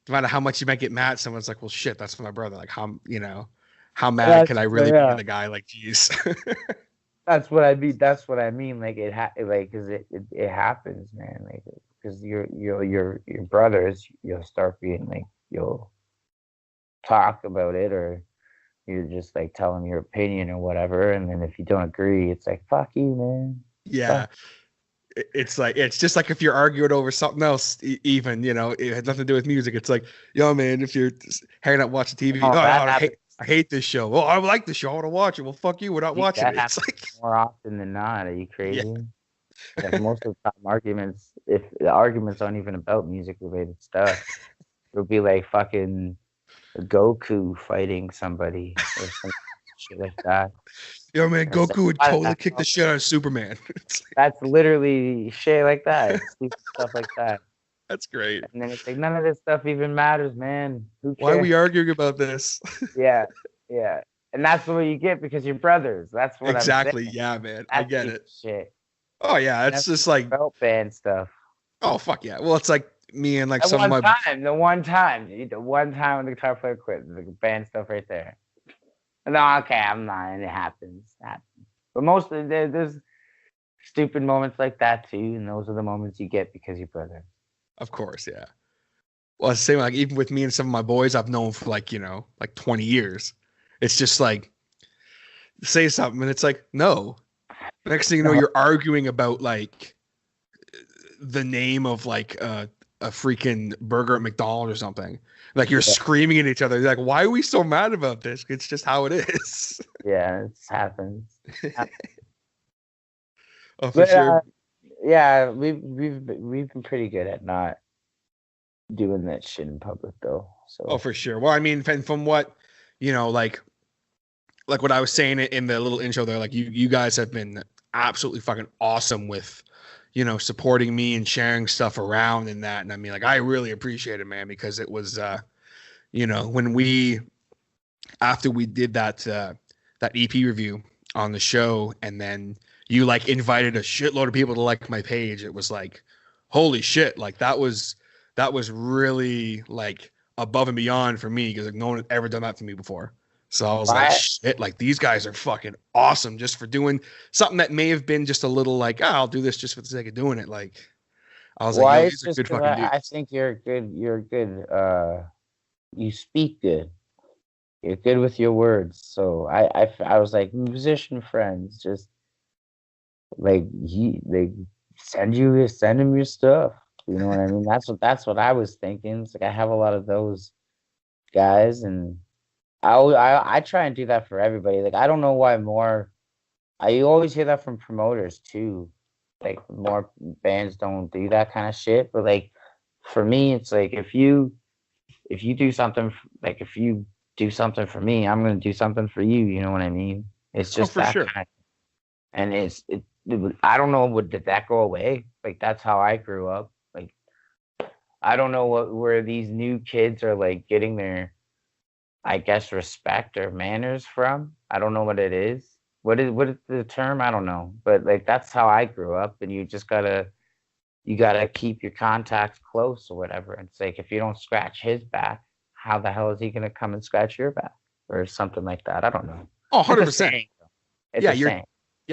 no matter how much you might get mad, someone's like, well, shit, that's my brother. Like, how mad can I really be at the guy? Like, geez. That's what I mean. That's what I mean. Like like, cause it happens, man. Like, cause your brothers, you'll start being like, you'll talk about it, or you just like tell them your opinion or whatever. And then if you don't agree, it's like, fuck you, man. Yeah. It's like it's just like if you're arguing over something else, even it had nothing to do with music. It's like, yo, man, if you're just hanging out watching TV, Oh, oh, that I happens. hate this show. Well, I like the show. I want to watch it. Well, fuck you. We're not watching That it. It's like, happens more often than not. Are you yeah, crazy? Like most of the time, arguments, if the arguments aren't even about music related stuff, it'll be like fucking Goku fighting somebody or some shit like that. yo, man, And it's like, Goku would why the totally kick the hell? shit out of Superman. It's like, That's literally shit like that, stupid stuff like that. that's great. And then it's like none of this stuff even matters, man. Who Why are cares? we arguing about this? Yeah, yeah. And that's what you get because you're brothers. That's what I'm Exactly. saying. Yeah, man. I That's get stupid it. shit. Oh yeah, it's That's just like, belt band stuff. oh fuck yeah. Well, it's like me and like The some of one my time, the one time when the guitar player quit, the band stuff right there. No, okay, I'm not, and it happens. But mostly there's stupid moments like that too, and those are the moments you get because you're brothers. Of course, yeah. Well, it's the same, like even with me and some of my boys I've known for like, like 20 years. It's just like say something and it's like, no. Next thing you know, you're arguing about like the name of like a freaking burger at McDonald's or something. Like you're screaming at each other. You're like, why are we so mad about this? It's just how it is. Yeah, it happens. Oh, for sure. Yeah, we've been pretty good at not doing that shit in public though. So Oh, for sure. Well, I mean, from what, like what I was saying in the little intro there, like you guys have been absolutely fucking awesome with, supporting me and sharing stuff around and that. And I mean, like, I really appreciate it, man, because it was, when after we did that EP review on the show, and then you like invited a shitload of people to like my page, it was like, holy shit. Like that was really like above and beyond for me, because like no one had ever done that to me before. So I was like, shit, like these guys are fucking awesome just for doing something that may have been just a little like, I'll do this just for the sake of doing it. Like, I was like, yo, these are good fucking dudes. I think you're good. You speak good. You're good with your words. So I was like, musician friends, just like they send him your stuff. You know what I mean? That's what I was thinking. It's like I have a lot of those guys, and I try and do that for everybody. Like I don't know why more. I always hear that from promoters too. Like more bands don't do that kind of shit. But like for me, it's like if you do something like if you do something for me, I'm gonna do something for you. You know what I mean? It's Oh, just for that sure. kind of, and I don't know. Did that go away? Like that's how I grew up. Like I don't know where these new kids are like getting their, I guess, respect or manners from. I don't know what it is. What is the term? I don't know. But like that's how I grew up, and you gotta keep your contacts close or whatever. It's like if you don't scratch his back, how the hell is he gonna come and scratch your back or something like that? I don't know. Oh, It's a 100%. saying. It's Yeah, a saying.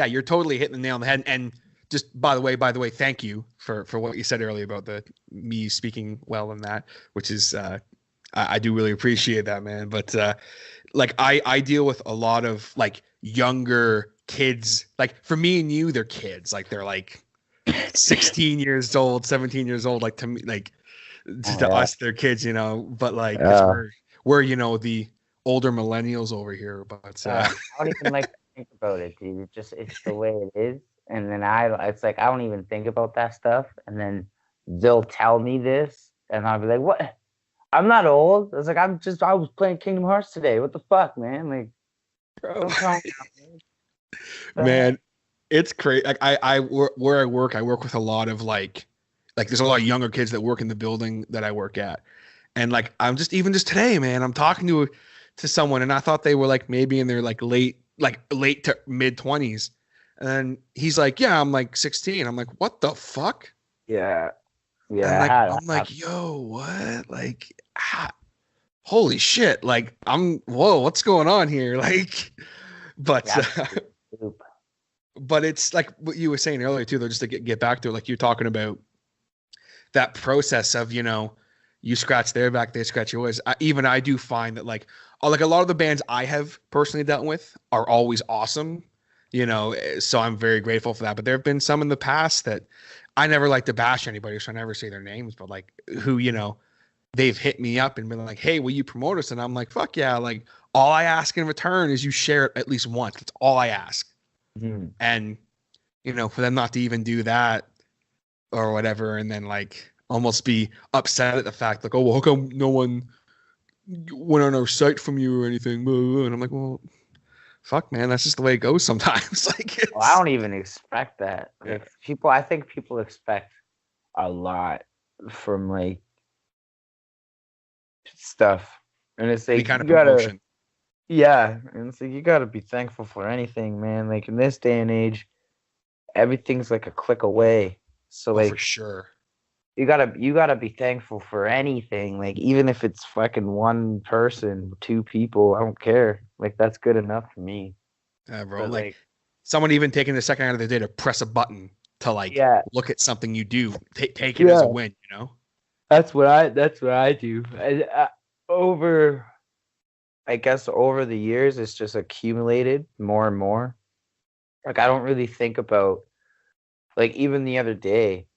you're totally hitting the nail on the head. And just by the way, thank you for what you said earlier about the me speaking well in that, which is I do really appreciate that, man. But like I deal with a lot of like younger kids. Like for me and you, they're kids. Like they're like 16 years old, 17 years old. Like to me, like Oh, to yeah. us, they're kids, you know. But like, because Uh, we're you know the older millennials over here. But I don't even like to think about it, dude. It's the way it is. And then it's like I don't even think about that stuff. And then they'll tell me this, and I'll be like, "What? I'm not old." I was like, I was playing Kingdom Hearts today. What the fuck, man? Like, bro, don't tell me that, man. man, it's crazy. Like where I work with a lot of like there's a lot of younger kids that work in the building that I work at, and like I'm just even just today, man, I'm talking to someone, and I thought they were like maybe in their late to mid 20s, and he's like, yeah, I'm like 16. I'm like, what the fuck? Yeah, And yeah. like I'm like, yo, what? Like, holy shit! Like whoa, what's going on here? Like, but. Poop. But it's like what you were saying earlier too, though, just to get back to it, like you're talking about that process of, you know, you scratch their back, they scratch yours. Even I do find that like a lot of the bands I have personally dealt with are always awesome, you know, so I'm very grateful for that. But there have been some in the past that I never like to bash anybody, so I never say their names, but like who, you know, they've hit me up and been like, hey, will you promote us? And I'm like, fuck yeah. Like all I ask in return is you share it at least once. That's all I ask. Mhm. And you know, for them not to even do that or whatever, and then like almost be upset at the fact like, oh, well, how come no one went on our site from you or anything? And I'm like, well, fuck, man, that's just the way it goes sometimes. Like Well, I it's don't even expect that. yeah, Like people, I think people expect a lot from like stuff, and it's any like kind you of gotta, promotion. yeah, and it's like you gotta be thankful for anything, man. Like in this day and age, everything's like a click away. So Oh, for like sure. you gotta be thankful for anything. Like even if it's fucking one person, two people, I don't care. Like that's good enough for me. Bro. But Like like someone even taking a second out of their day to press a button to like yeah, look at something you do, take it as a yeah, win, you know? that's what I do. Over I guess over the years, it's just accumulated more and more. Like I don't really think about like even the other day,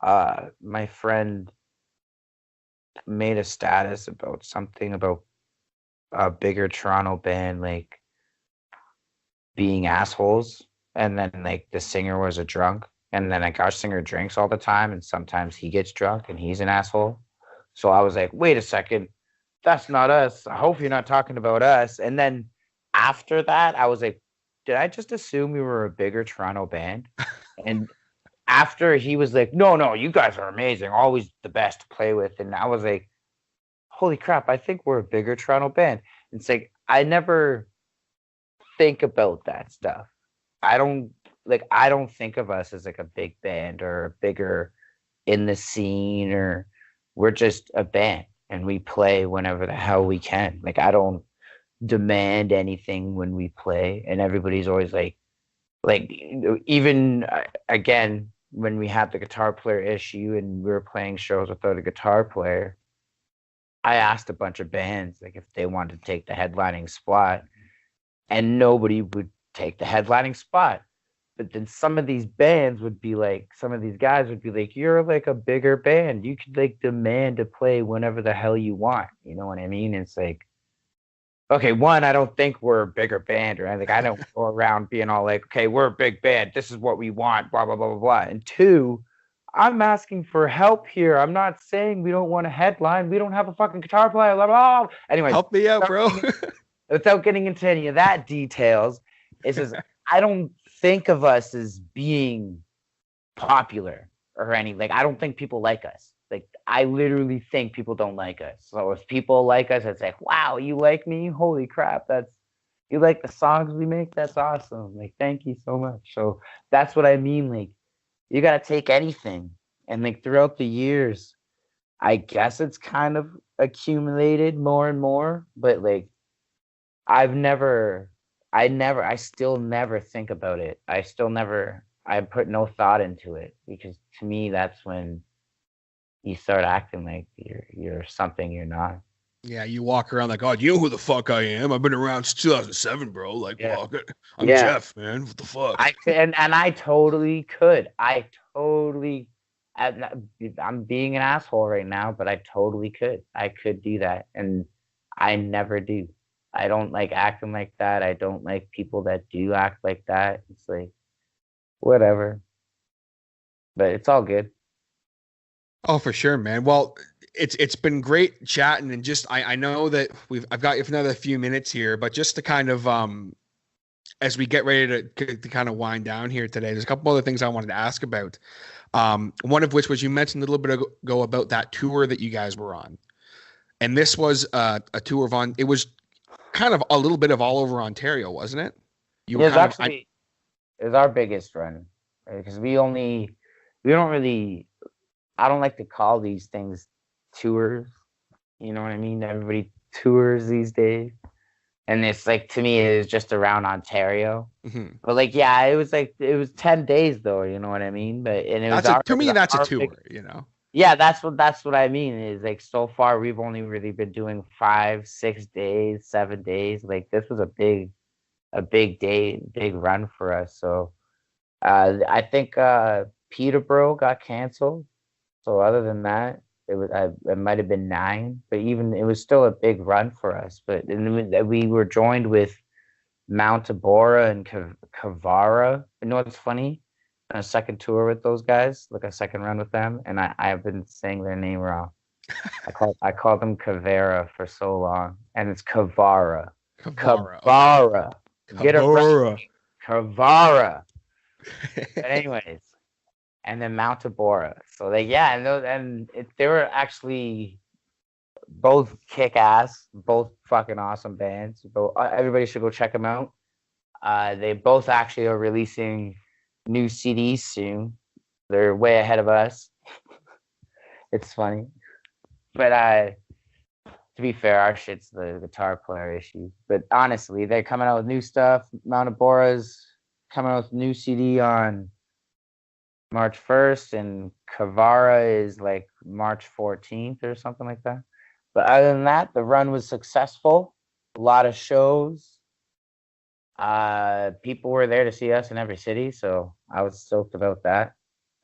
my friend made a status about something about a bigger Toronto band like being assholes, and then like the singer was a drunk, and then like our singer drinks all the time, and sometimes he gets drunk and he's an asshole. So I was like, wait a second, that's not us. I hope you're not talking about us. And then after that, I was like, did I just assume we were a bigger Toronto band? And after he was like, no, no, you guys are amazing, always the best to play with. And I was like, holy crap, I think we're a bigger Toronto band. It's like I never think about that stuff. I don't think of us as like a big band or a bigger in the scene, or we're just a band and we play whenever the hell we can. Like I don't demand anything when we play, and everybody's always like even again when we had the guitar player issue and we were playing shows without a guitar player, I asked a bunch of bands like if they wanted to take the headlining spot, and nobody would take the headlining spot. But then some of these bands would be like, some of these guys would be like, you're like a bigger band. You could like demand to play whenever the hell you want. You know what I mean? It's like, okay, one, I don't think we're a bigger band or anything. I don't go around being all like, okay, we're a big band. This is what we want, blah, blah, blah, blah, blah. And two, I'm asking for help here. I'm not saying we don't want a headline. We don't have a fucking guitar player, blah, blah, blah. Anyways, Help me out, bro. without getting into any of that details, it's just, I don't think of us as being popular or any, like, I don't think people like us. Like, I literally think people don't like us. So if people like us, it's like, wow, you like me? Holy crap, you like the songs we make? That's awesome. Like, thank you so much. So that's what I mean. Like, you gotta take anything. And like throughout the years, I guess it's kind of accumulated more and more, but like I still never think about it. I put no thought into it, because to me, that's when you start acting like you're something you're not. Yeah, you walk around like, oh, you know who the fuck I am? I've been around since 2007, bro. Like, Yeah. fuck it. I'm Jeff, man. What the fuck? I totally could. I'm being an asshole right now, but I totally could. I could do that, and I never do. I don't like acting like that. I don't like people that do act like that. It's like, whatever. But it's all good. Oh, for sure, man. Well, it's been great chatting, and just I know that I've got you for another few minutes here, but just to kind of as we get ready to kind of wind down here today, there's a couple other things I wanted to ask about. One of which was, you mentioned a little bit ago about that tour that you guys were on, and this was a tour it was kind of a little bit of all over Ontario, wasn't it? It was our biggest run, because we don't really. I don't like to call these things tours. You know what I mean? Everybody tours these days. And it's like, to me, it was just around Ontario. Mm-hmm. But like, yeah, it was 10 days though, you know what I mean? But and it was that's a tour, you know. Yeah, that's what I mean, is like, so far we've only really been doing 5, 6 days, 7 days. Like, this was a big run for us. So I think Peterborough got canceled. So other than that, it might have been 9, but even it was still a big run for us. But we were joined with Mount Abora and Kavara. You know what's funny? On a second tour with those guys, like a second run with them, and I've been saying their name wrong. I call them Kavara for so long, and it's Kavara. Kavara. Get it right. Kavara. But anyways. And then Mount Abora. So they were actually both kick ass, both fucking awesome bands. Everybody should go check them out. They both actually are releasing new CDs soon. They're way ahead of us. It's funny, but to be fair, our shit's the guitar player issue. But honestly, they're coming out with new stuff. Mount Abora's coming out with new CD on March 1st, and Kavara is like March 14th or something like that. But other than that, the run was successful. A lot of shows. People were there to see us in every city, so I was stoked about that.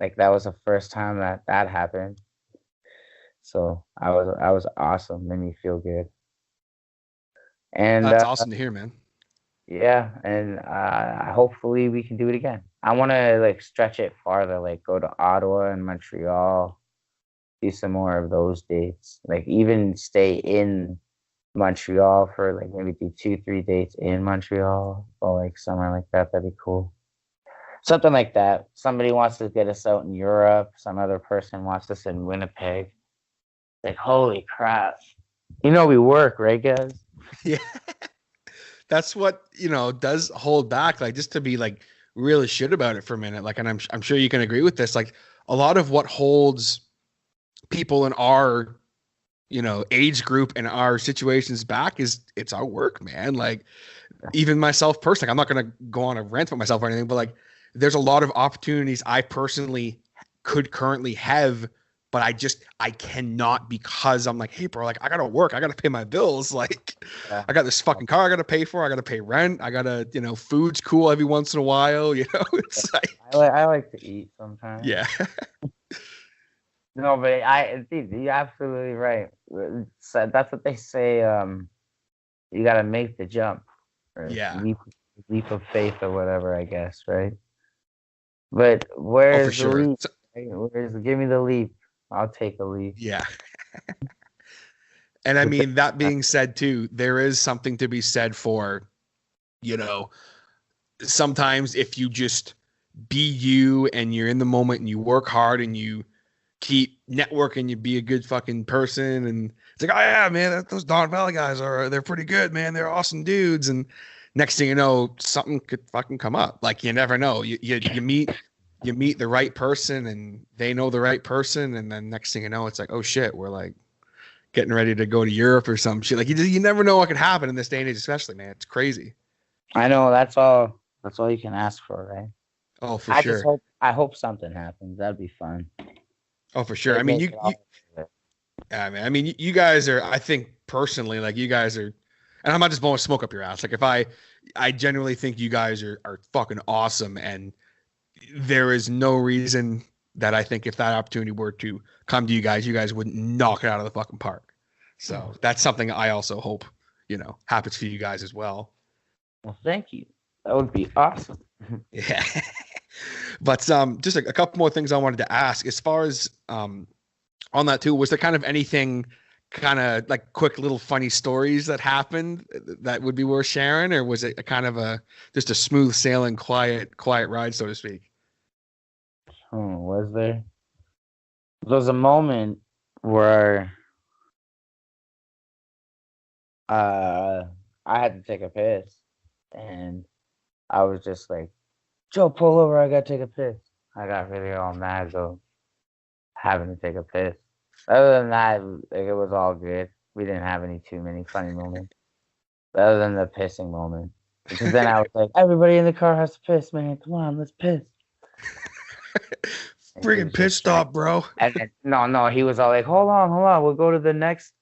Like, that was the first time that happened. So I was awesome. Made me feel good. And that's awesome to hear, man. Yeah, and hopefully we can do it again. I want to like stretch it farther, like go to Ottawa and Montreal, do some more of those dates. Like, even stay in Montreal for like maybe do 2-3 dates in Montreal, or like somewhere like that. That'd be cool. Something like that. Somebody wants to get us out in Europe. Some other person wants us in Winnipeg. Like, holy crap. You know we work, right, guys? Yeah. That's what, does hold back, like, just to be like really shit about it for a minute. Like, and I'm sure you can agree with this. Like, a lot of what holds people in our, age group and our situations back is it's our work, man. Like, even myself personally, I'm not going to go on a rant about myself or anything, but like, there's a lot of opportunities I personally could currently have, but I cannot, because I'm like, hey bro, like, I gotta work, I gotta pay my bills. Like, yeah. I got this fucking car I gotta pay for, I gotta pay rent, I gotta, food's cool every once in a while, it's like, I like to eat sometimes. Yeah. No, but you're absolutely right. So that's what they say. you gotta make the jump, or Yeah. leap of faith or whatever, I guess, right? But Oh, for where's the sure. leap? Give me the leap. I'll take a leap. Yeah. And I mean, that being said, too, there is something to be said for, you know, sometimes if you just be you and you're in the moment and you work hard and you keep networking, you be a good fucking person. And it's like, oh, yeah, man, those Dawn Valley guys they're pretty good, man. They're awesome dudes. And next thing you know, something could fucking come up. Like, you never know. You meet the right person and they know the right person. And then next thing you know, it's like, oh shit, we're like getting ready to go to Europe or some shit. Like you never know what could happen in this day and age, especially, man. It's crazy. I know that's all. That's all you can ask for, right? Oh, for I sure. just hope. I hope something happens. That'd be fun. Oh, for sure. They'd I mean, make it all- yeah, man. I mean, you guys are, I think personally, like you guys are, and I'm not just blowing smoke up your ass. Like if I genuinely think you guys are fucking awesome. And there is no reason that I think if that opportunity were to come to you guys would knock it out of the fucking park. So that's something I also hope, happens for you guys as well. Well, thank you. That would be awesome. Yeah. But just a couple more things I wanted to ask as far as on that too. Was there kind of anything kind of like quick little funny stories that happened that would be worth sharing, or was it a kind of just a smooth sailing, quiet ride, so to speak? Was there? There was a moment where I had to take a piss, and I was just like, Joe, pull over, I gotta take a piss. I got really all mad though, having to take a piss. Other than that, like, it was all good. We didn't have too many funny moments. Other than the pissing moment. Because then I was like, everybody in the car has to piss, man. Come on, let's piss. Friggin' piss stop, bro. And then, no, he was all like, hold on. We'll go to the next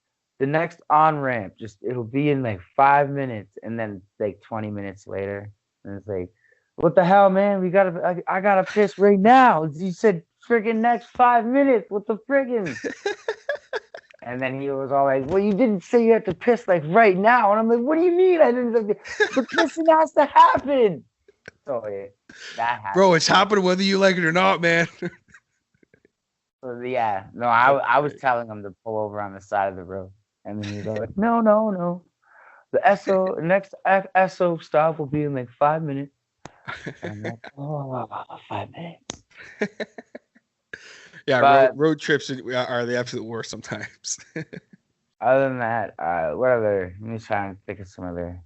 on-ramp. It'll be in like 5 minutes. And then like 20 minutes later, and it's like, what the hell, man? I gotta piss right now. You said friggin' next 5 minutes. What the friggin'? And then he was all like, well, you didn't say you had to piss like right now. And I'm like, what do you mean? I didn't. The pissing has to happen. So that happened. Bro, it's happening whether you like it or not, man. So yeah, no, I was telling him to pull over on the side of the road. And then he's all like, no. The next SO stop will be in like 5 minutes. And I'm like, 5 minutes. Yeah, But road trips are the absolute worst sometimes. other than that, what other? Let me try and think of some other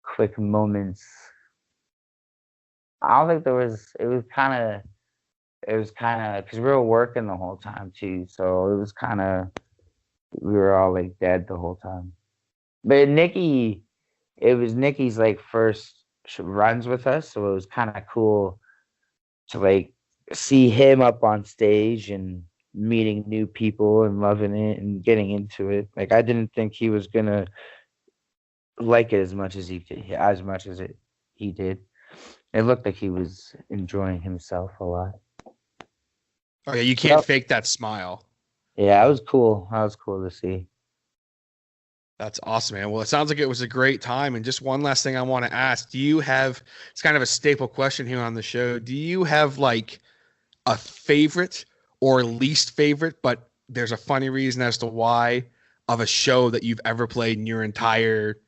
quick moments. I don't think there was. It was kind of because we were working the whole time too, so it was kind of we were all like dead the whole time. But it was Nikki's like first runs with us, so it was kind of cool to like see him up on stage and meeting new people and loving it and getting into it. Like I didn't think he was gonna like it as much as he did. He did. It looked like he was enjoying himself a lot. Oh yeah, you can't fake that smile. Yeah, it was cool. That was cool to see. That's awesome, man. Well, it sounds like it was a great time. And just one last thing I want to ask. It's kind of a staple question here on the show. Do you have like a favorite or least favorite, but there's a funny reason as to why, of a show that you've ever played in your entire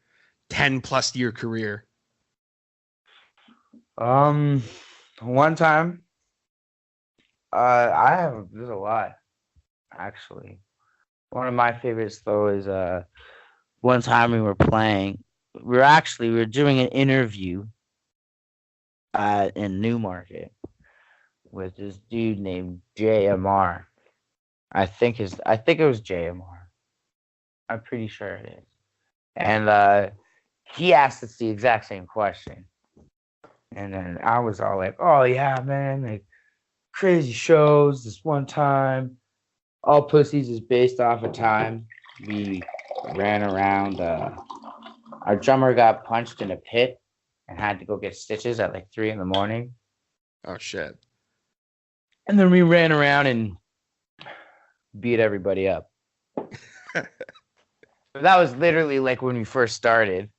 10+ year career? One time, there's a lot, actually. One of my favorites though is one time we were doing an interview in Newmarket with this dude named JMR. I think it was JMR. I'm pretty sure it is. And he asked us the exact same question. And then I was all like, oh yeah, man, like crazy shows. This one time, All Pussies is based off a time we ran around. Our drummer got punched in a pit and had to go get stitches at like 3 a.m. Oh shit. And then we ran around and beat everybody up. But that was literally like when we first started,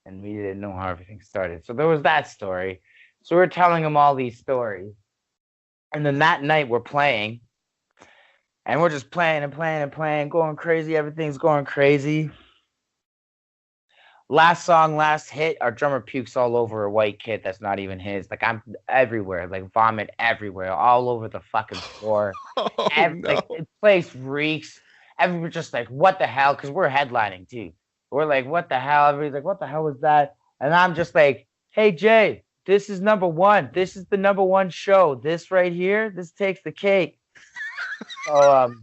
and we didn't know how everything started. So there was that story. So we're telling him all these stories, and then that night we're playing, and we're just playing and playing and playing, going crazy. Everything's going crazy. Last song, last hit, our drummer pukes all over a white kit that's not even his. Like, I'm everywhere, like vomit everywhere, all over the fucking floor. Oh, Like, the place reeks. Everybody's just like, what the hell? Because we're headlining too. We're like, what the hell? Everybody's like, what the hell was that? And I'm just like, hey, Jay, this is number one. This is the number one show. This right here, this takes the cake. So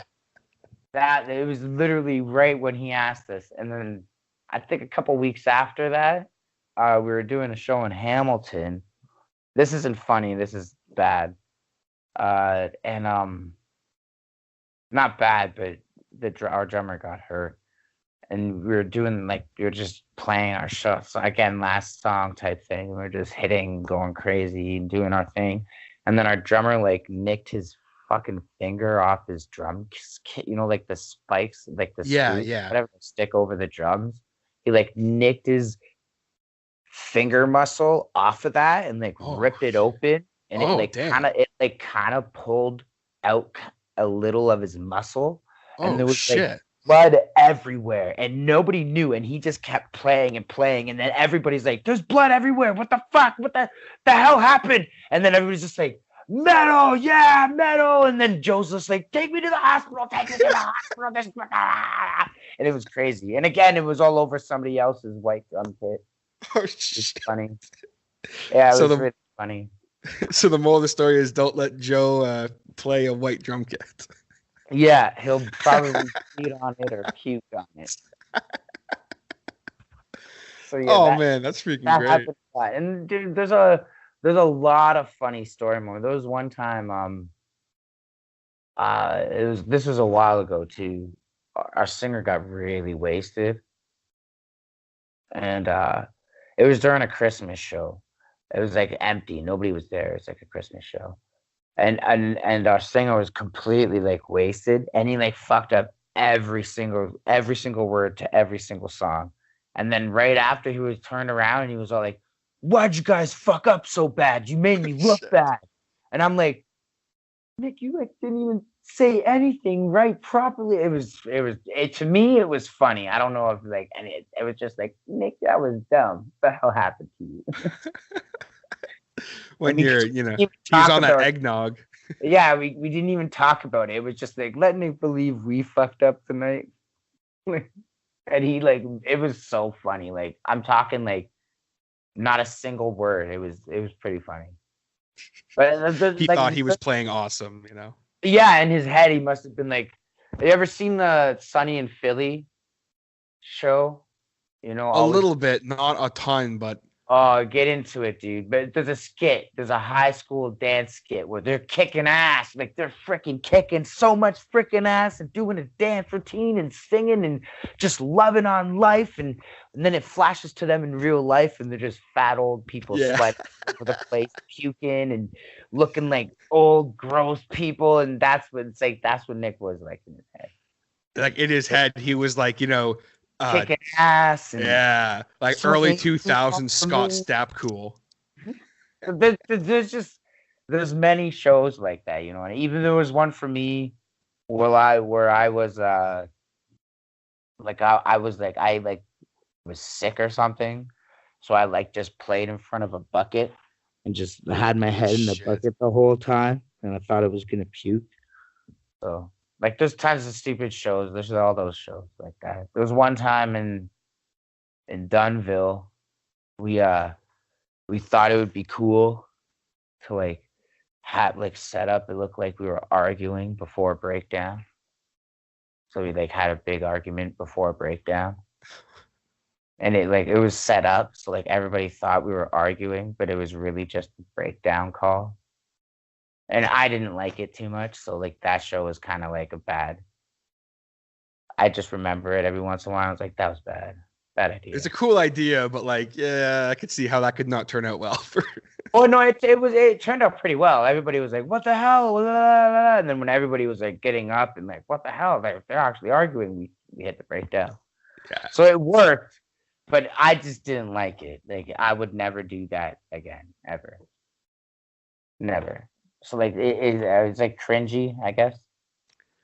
that it was literally right when he asked us. And then I think a couple weeks after that, we were doing a show in Hamilton. This isn't funny. This is bad. And not bad, but our drummer got hurt, and we were just playing our show. So again, last song type thing. We were just hitting, going crazy, and doing our thing. And then our drummer like nicked his fucking finger off his drum kit. You know, like the spikes, like the screws, whatever stick over the drums. He like nicked his finger muscle off of that and like ripped it open, and it kind of pulled out a little of his muscle, and there was like blood everywhere, and nobody knew, and he just kept playing and playing, and then everybody's like, "There's blood everywhere! What the fuck? What the hell happened?" And then everybody's just like, "Metal, yeah, metal!" And then Joe's just like, "Take me to the hospital! Take me to the hospital!" And it was crazy. And again, it was all over somebody else's white drum kit. Oh, it's funny. Yeah, it was really funny. So the moral of the story is, don't let Joe play a white drum kit. Yeah, he'll probably cheat on it or puke on it. So yeah, man, that's freaking great. And dude, there's a lot of funny story more. There was one time, this was a while ago too. Our singer got really wasted, and it was during a Christmas show. It was like empty, nobody was there. It's like a Christmas show, and our singer was completely like wasted, and he like fucked up every single word to every single song. And then right after, he was turned around and he was all like, "Why'd you guys fuck up so bad? You made me look bad." And I'm like, "Nick, you like didn't even say anything right properly." To me, it was funny. I don't know if like, and it was just like, "Nick, that was dumb. What the hell happened to you?" When you're, he's on that eggnog. Yeah, we didn't even talk about it. It was just like, let Nick believe we fucked up tonight. And he like, it was so funny. Like, I'm talking like, not a single word. It was pretty funny. But he thought he was playing awesome, Yeah, in his head, he must have been like, have you ever seen the Sunny in Philly show? A little bit, not a ton, but oh, get into it, dude. But there's a skit. There's a high school dance skit where they're kicking ass. Like, they're freaking kicking so much freaking ass and doing a dance routine and singing and just loving on life. And then it flashes to them in real life, and they're just fat old people sweating over the place, puking and looking like old, gross people. And that's what Nick was like in his head. Like, in his head, he was like, kicking ass. And, like early 2000s Scott Stapp cool. There's many shows like that, and even there was one for me where I was I was sick or something, so I like just played in front of a bucket and just had my head in the bucket the whole time, and I thought it was gonna puke. So like, there's tons of stupid shows. There's all those shows like that. There was one time in Dunville, we thought it would be cool to like have like set up. It looked like we were arguing before a breakdown. So we like had a big argument before a breakdown. And it was set up so like everybody thought we were arguing, but it was really just a breakdown call. And I didn't like it too much, so like that show was kind of like a bad. I just remember it every once in a while. I was like, that was bad idea. It's a cool idea, but like, yeah, I could see how that could not turn out well. Oh no, it turned out pretty well. Everybody was like, "What the hell?" And then when everybody was like getting up and like, "What the hell?" They're actually arguing. We hit the breakdown. So it worked, but I just didn't like it. Like I would never do that again, ever. Never. So like it's like cringy, I guess.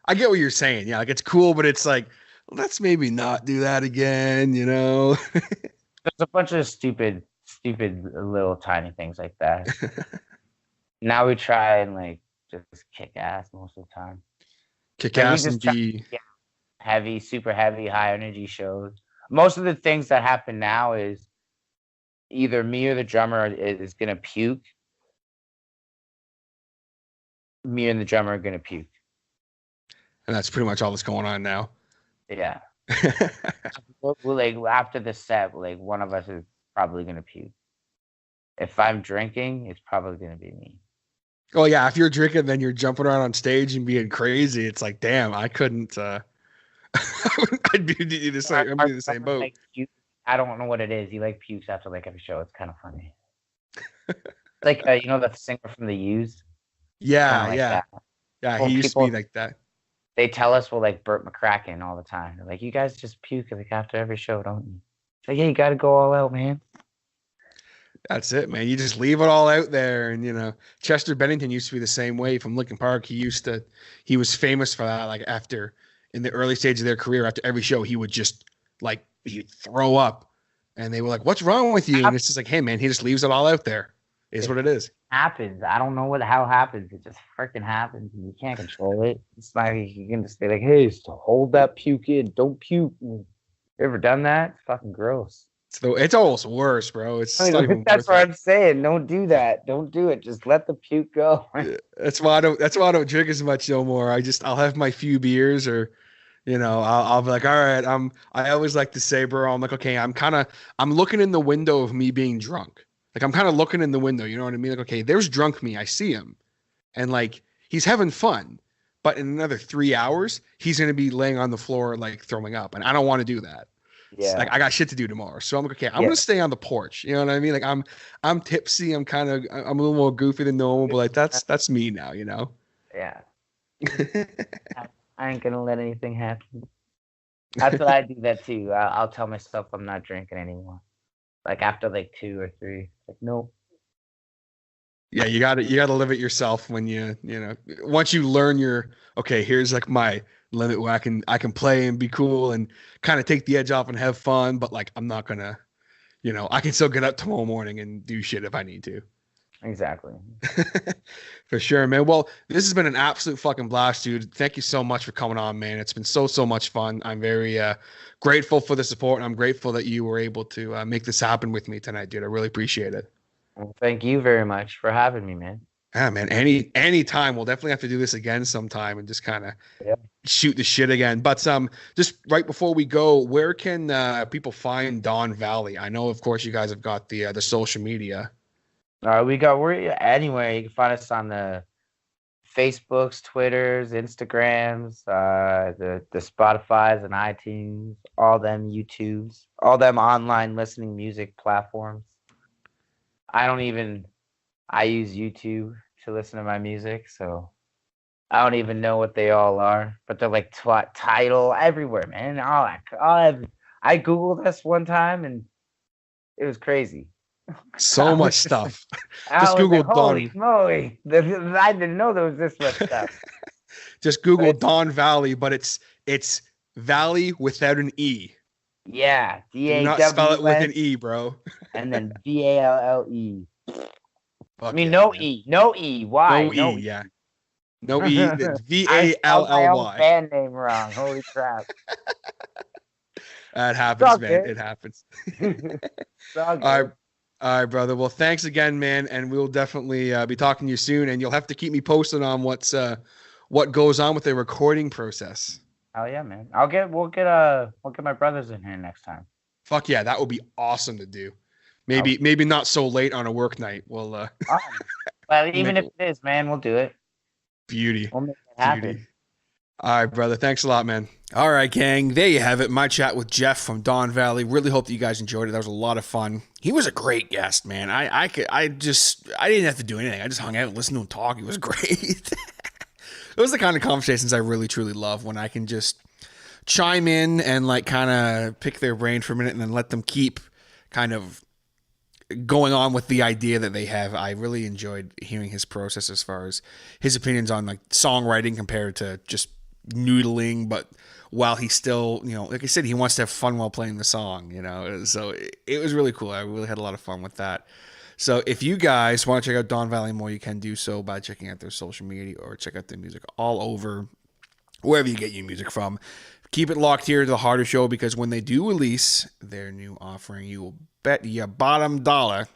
I get what you're saying. Yeah, like it's cool, but it's like, let's maybe not do that again, you know? There's a bunch of stupid little tiny things like that. Now we try and like just kick ass most of the time. Kick Like, ass and be heavy, super heavy, high energy shows. Most of the things that happen now is either me or the drummer is gonna puke. Me and the drummer are gonna puke. and that's pretty much all that's going on now. Yeah. We're like after the set, like one of us is probably gonna puke. If I'm drinking, it's probably gonna be me. Oh yeah, if you're drinking, then you're jumping around on stage and being crazy. It's like, damn, I couldn't. I'd be in the same boat. Like, I don't know what it is. He like pukes after like every show. It's kind of funny. Like you know the singer from the Used. Yeah, like yeah, that. yeah. Well, He used to be like that. They tell us we're like Burt McCracken all the time. They're like, you guys just puke like after every show, don't you? It's like, yeah, you got to go all out, man. That's it, man. You just leave it all out there, and you know, Chester Bennington used to be the same way from Linkin Park. He was famous for that. Like after in the early stage of their career, after every show, he would just like he'd throw up, and they were like, "What's wrong with you?" And it's just like, "Hey, man, he just leaves it all out there. Is what it is." Happens. I don't know how it happens. It just freaking happens, and you can't control it. It's not like you can just be like, "Hey, so hold that puke in. Don't puke." You ever done that? It's fucking gross. So it's almost worse, bro. It's not even that's worth what it. I'm saying. Don't do that. Don't do it. Just let the puke go. That's why I don't drink as much no more. I'll have my few beers, or you know, I'll be like, all right, I always like to say, bro, I'm like, okay, I'm looking in the window of me being drunk. Like I'm kind of looking in the window, you know what I mean? Like, okay, there's drunk me. I see him, and like he's having fun, but in another 3 hours, he's gonna be laying on the floor like throwing up, and I don't want to do that. Yeah. Like I got shit to do tomorrow. So I'm like, okay, I'm gonna stay on the porch. You know what I mean? Like I'm tipsy. I'm a little more goofy than normal, but like that's me now, you know? Yeah. I ain't gonna let anything happen. That's what I do that too. I'll tell myself I'm not drinking anymore. Like after like 2 or 3. Like nope. Yeah, you gotta live it yourself when you know, once you learn here's like my limit where I can play and be cool and kind of take the edge off and have fun, but like I'm not gonna, you know, I can still get up tomorrow morning and do shit if I need to. Exactly. For sure, man. Well, this has been an absolute fucking blast, dude. Thank you so much for coming on, man. It's been so much fun. I'm very grateful for the support, and I'm grateful that you were able to make this happen with me tonight, dude. I really appreciate it. Well, thank you very much for having me, man. Yeah, man. Any time. We'll definitely have to do this again sometime and just kind of shoot the shit again. But just right before we go, where can people find Dawn Valley? I know, of course, you guys have got the social media. We're anywhere. You can find us on the Facebooks, Twitters, Instagrams, the Spotify's and iTunes, all them YouTubes, all them online listening music platforms. I use YouTube to listen to my music, so I don't even know what they all are, but they're like Tidal everywhere, man. I Googled this one time and it was crazy. So much stuff. Just Google like, holy moly. I didn't know there was this much stuff. Just Google Dawn Valley, but it's Valley without an E. Yeah. Do not spell it with an E, bro. And then VALLE. Fuck I mean, yeah, no man. E. No E. Why? No E, yeah. No E. I spelled my own VALLY. band name wrong. Holy crap. That happens, man. Good. It happens. All right, brother. Well, thanks again, man. And we'll definitely be talking to you soon. And you'll have to keep me posted on what goes on with the recording process. Hell yeah, man. We'll get my brothers in here next time. Fuck yeah, that would be awesome to do. Maybe not so late on a work night. Well, well, even if it is, man, we'll do it. Beauty. We'll make it happen. Beauty. All right, brother. Thanks a lot, man. All right, gang. There you have it. My chat with Jeff from Dawn Valley. Really hope that you guys enjoyed it. That was a lot of fun. He was a great guest, man. I didn't have to do anything. I just hung out and listened to him talk. He was great. Those are the kind of conversations I really, truly love, when I can just chime in and like kind of pick their brain for a minute and then let them keep kind of going on with the idea that they have. I really enjoyed hearing his process as far as his opinions on like songwriting compared to just noodling, but while he still, like I said, he wants to have fun while playing the song, so it was really cool. I really had a lot of fun with that. So if you guys want to check out Dawn Valley more, you can do so by checking out their social media or check out their music all over wherever you get your music from. Keep it locked here to the Harder Show, because when they do release their new offering, you will bet your bottom dollar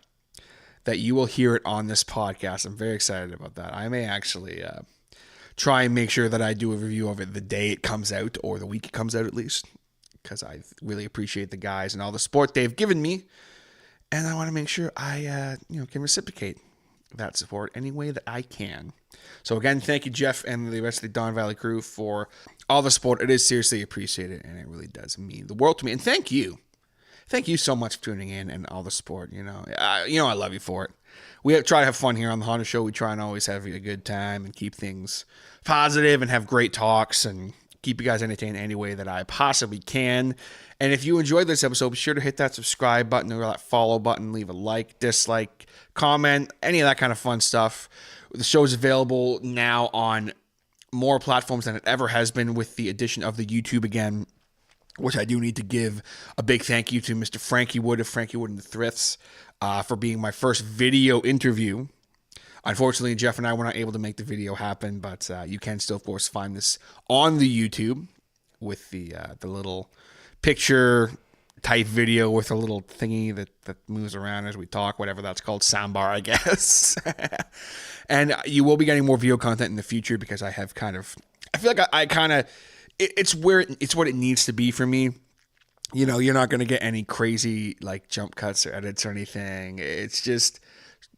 that you will hear it on this podcast. I'm very excited about that. I may actually try and make sure that I do a review of it the day it comes out, or the week it comes out at least, because I really appreciate the guys and all the support they've given me, and I want to make sure I can reciprocate that support any way that I can. So again, thank you, Jeff, and the rest of the Dawn Valley crew for all the support. It is seriously appreciated, and it really does mean the world to me. And thank you so much for tuning in and all the support. I love you for it. We try to have fun here on the Honda Show. We try and always have a good time and keep things positive and have great talks and keep you guys entertained any way that I possibly can. And if you enjoyed this episode, be sure to hit that subscribe button or that follow button, leave a like, dislike, comment, any of that kind of fun stuff. The show is available now on more platforms than it ever has been, with the addition of the YouTube again, which I do need to give a big thank you to Mr. Frankie Wood of Frankie Wood and the Thrifts for being my first video interview. Unfortunately, Jeff and I were not able to make the video happen, but you can still, of course, find this on the YouTube with the little picture type video with a little thingy that moves around as we talk, whatever that's called, soundbar, I guess. And you will be getting more video content in the future, because I have I feel like I kind of, it's what it needs to be for me. You're not going to get any crazy like jump cuts or edits or anything. It's just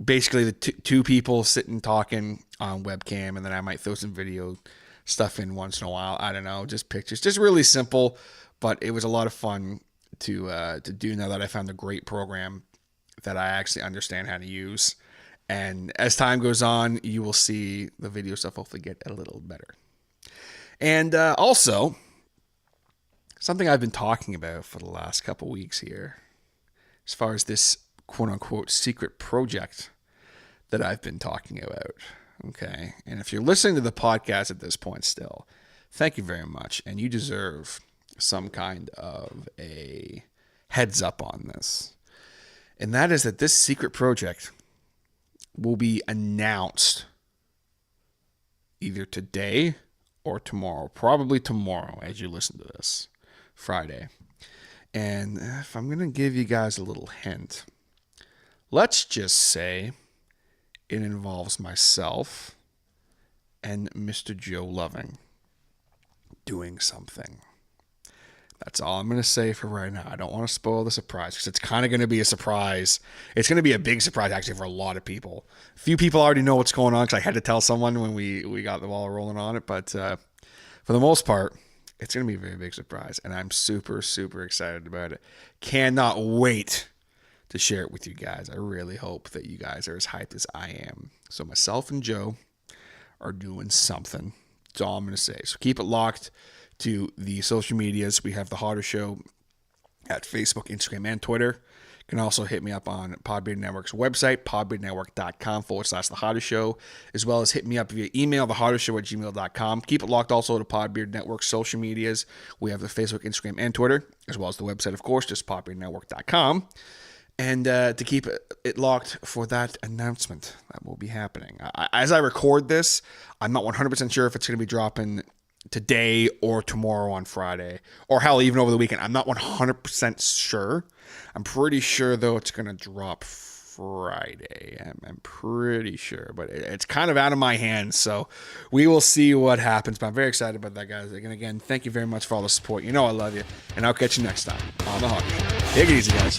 basically the two people sitting talking on webcam, and then I might throw some video stuff in once in a while. I don't know, just pictures, just really simple, but it was a lot of fun to do now that I found a great program that I actually understand how to use. And as time goes on, you will see the video stuff hopefully get a little better. And also, something I've been talking about for the last couple weeks here, as far as this quote-unquote secret project that I've been talking about. Okay, and if you're listening to the podcast at this point still, thank you very much, and you deserve some kind of a heads up on this. And that is that this secret project will be announced either today or tomorrow. Probably tomorrow as you listen to this, Friday. And if I'm going to give you guys a little hint, let's just say it involves myself and Mr. Joe Loving doing something. That's all I'm going to say for right now. I don't want to spoil the surprise, because it's kind of going to be a surprise. It's going to be a big surprise, actually, for a lot of people. A few people already know what's going on, because I had to tell someone when we got the ball rolling on it. But for the most part, it's going to be a very big surprise, and I'm super, super excited about it. Cannot wait to share it with you guys. I really hope that you guys are as hyped as I am. So myself and Joe are doing something. That's all I'm going to say. So keep it locked to the social medias. We have The Harder Show at Facebook, Instagram, and Twitter. You can also hit me up on Podbeard Network's website, podbeardnetwork.com/The Harder Show, as well as hit me up via email, thehardershow@gmail.com. Keep it locked also to Podbeard Network's social medias. We have the Facebook, Instagram, and Twitter, as well as the website, of course, just podbeardnetwork.com. And to keep it locked for that announcement that will be happening. As I record this, I'm not 100% sure if it's going to be dropping today or tomorrow on Friday, or hell, even over the weekend. I'm not 100% sure. I'm pretty sure, though, it's going to drop Friday. I'm pretty sure, but it's kind of out of my hands, so we will see what happens. But I'm very excited about that, guys. And again, thank you very much for all the support. You know I love you, and I'll catch you next time on The Harder Show. Take it easy, guys.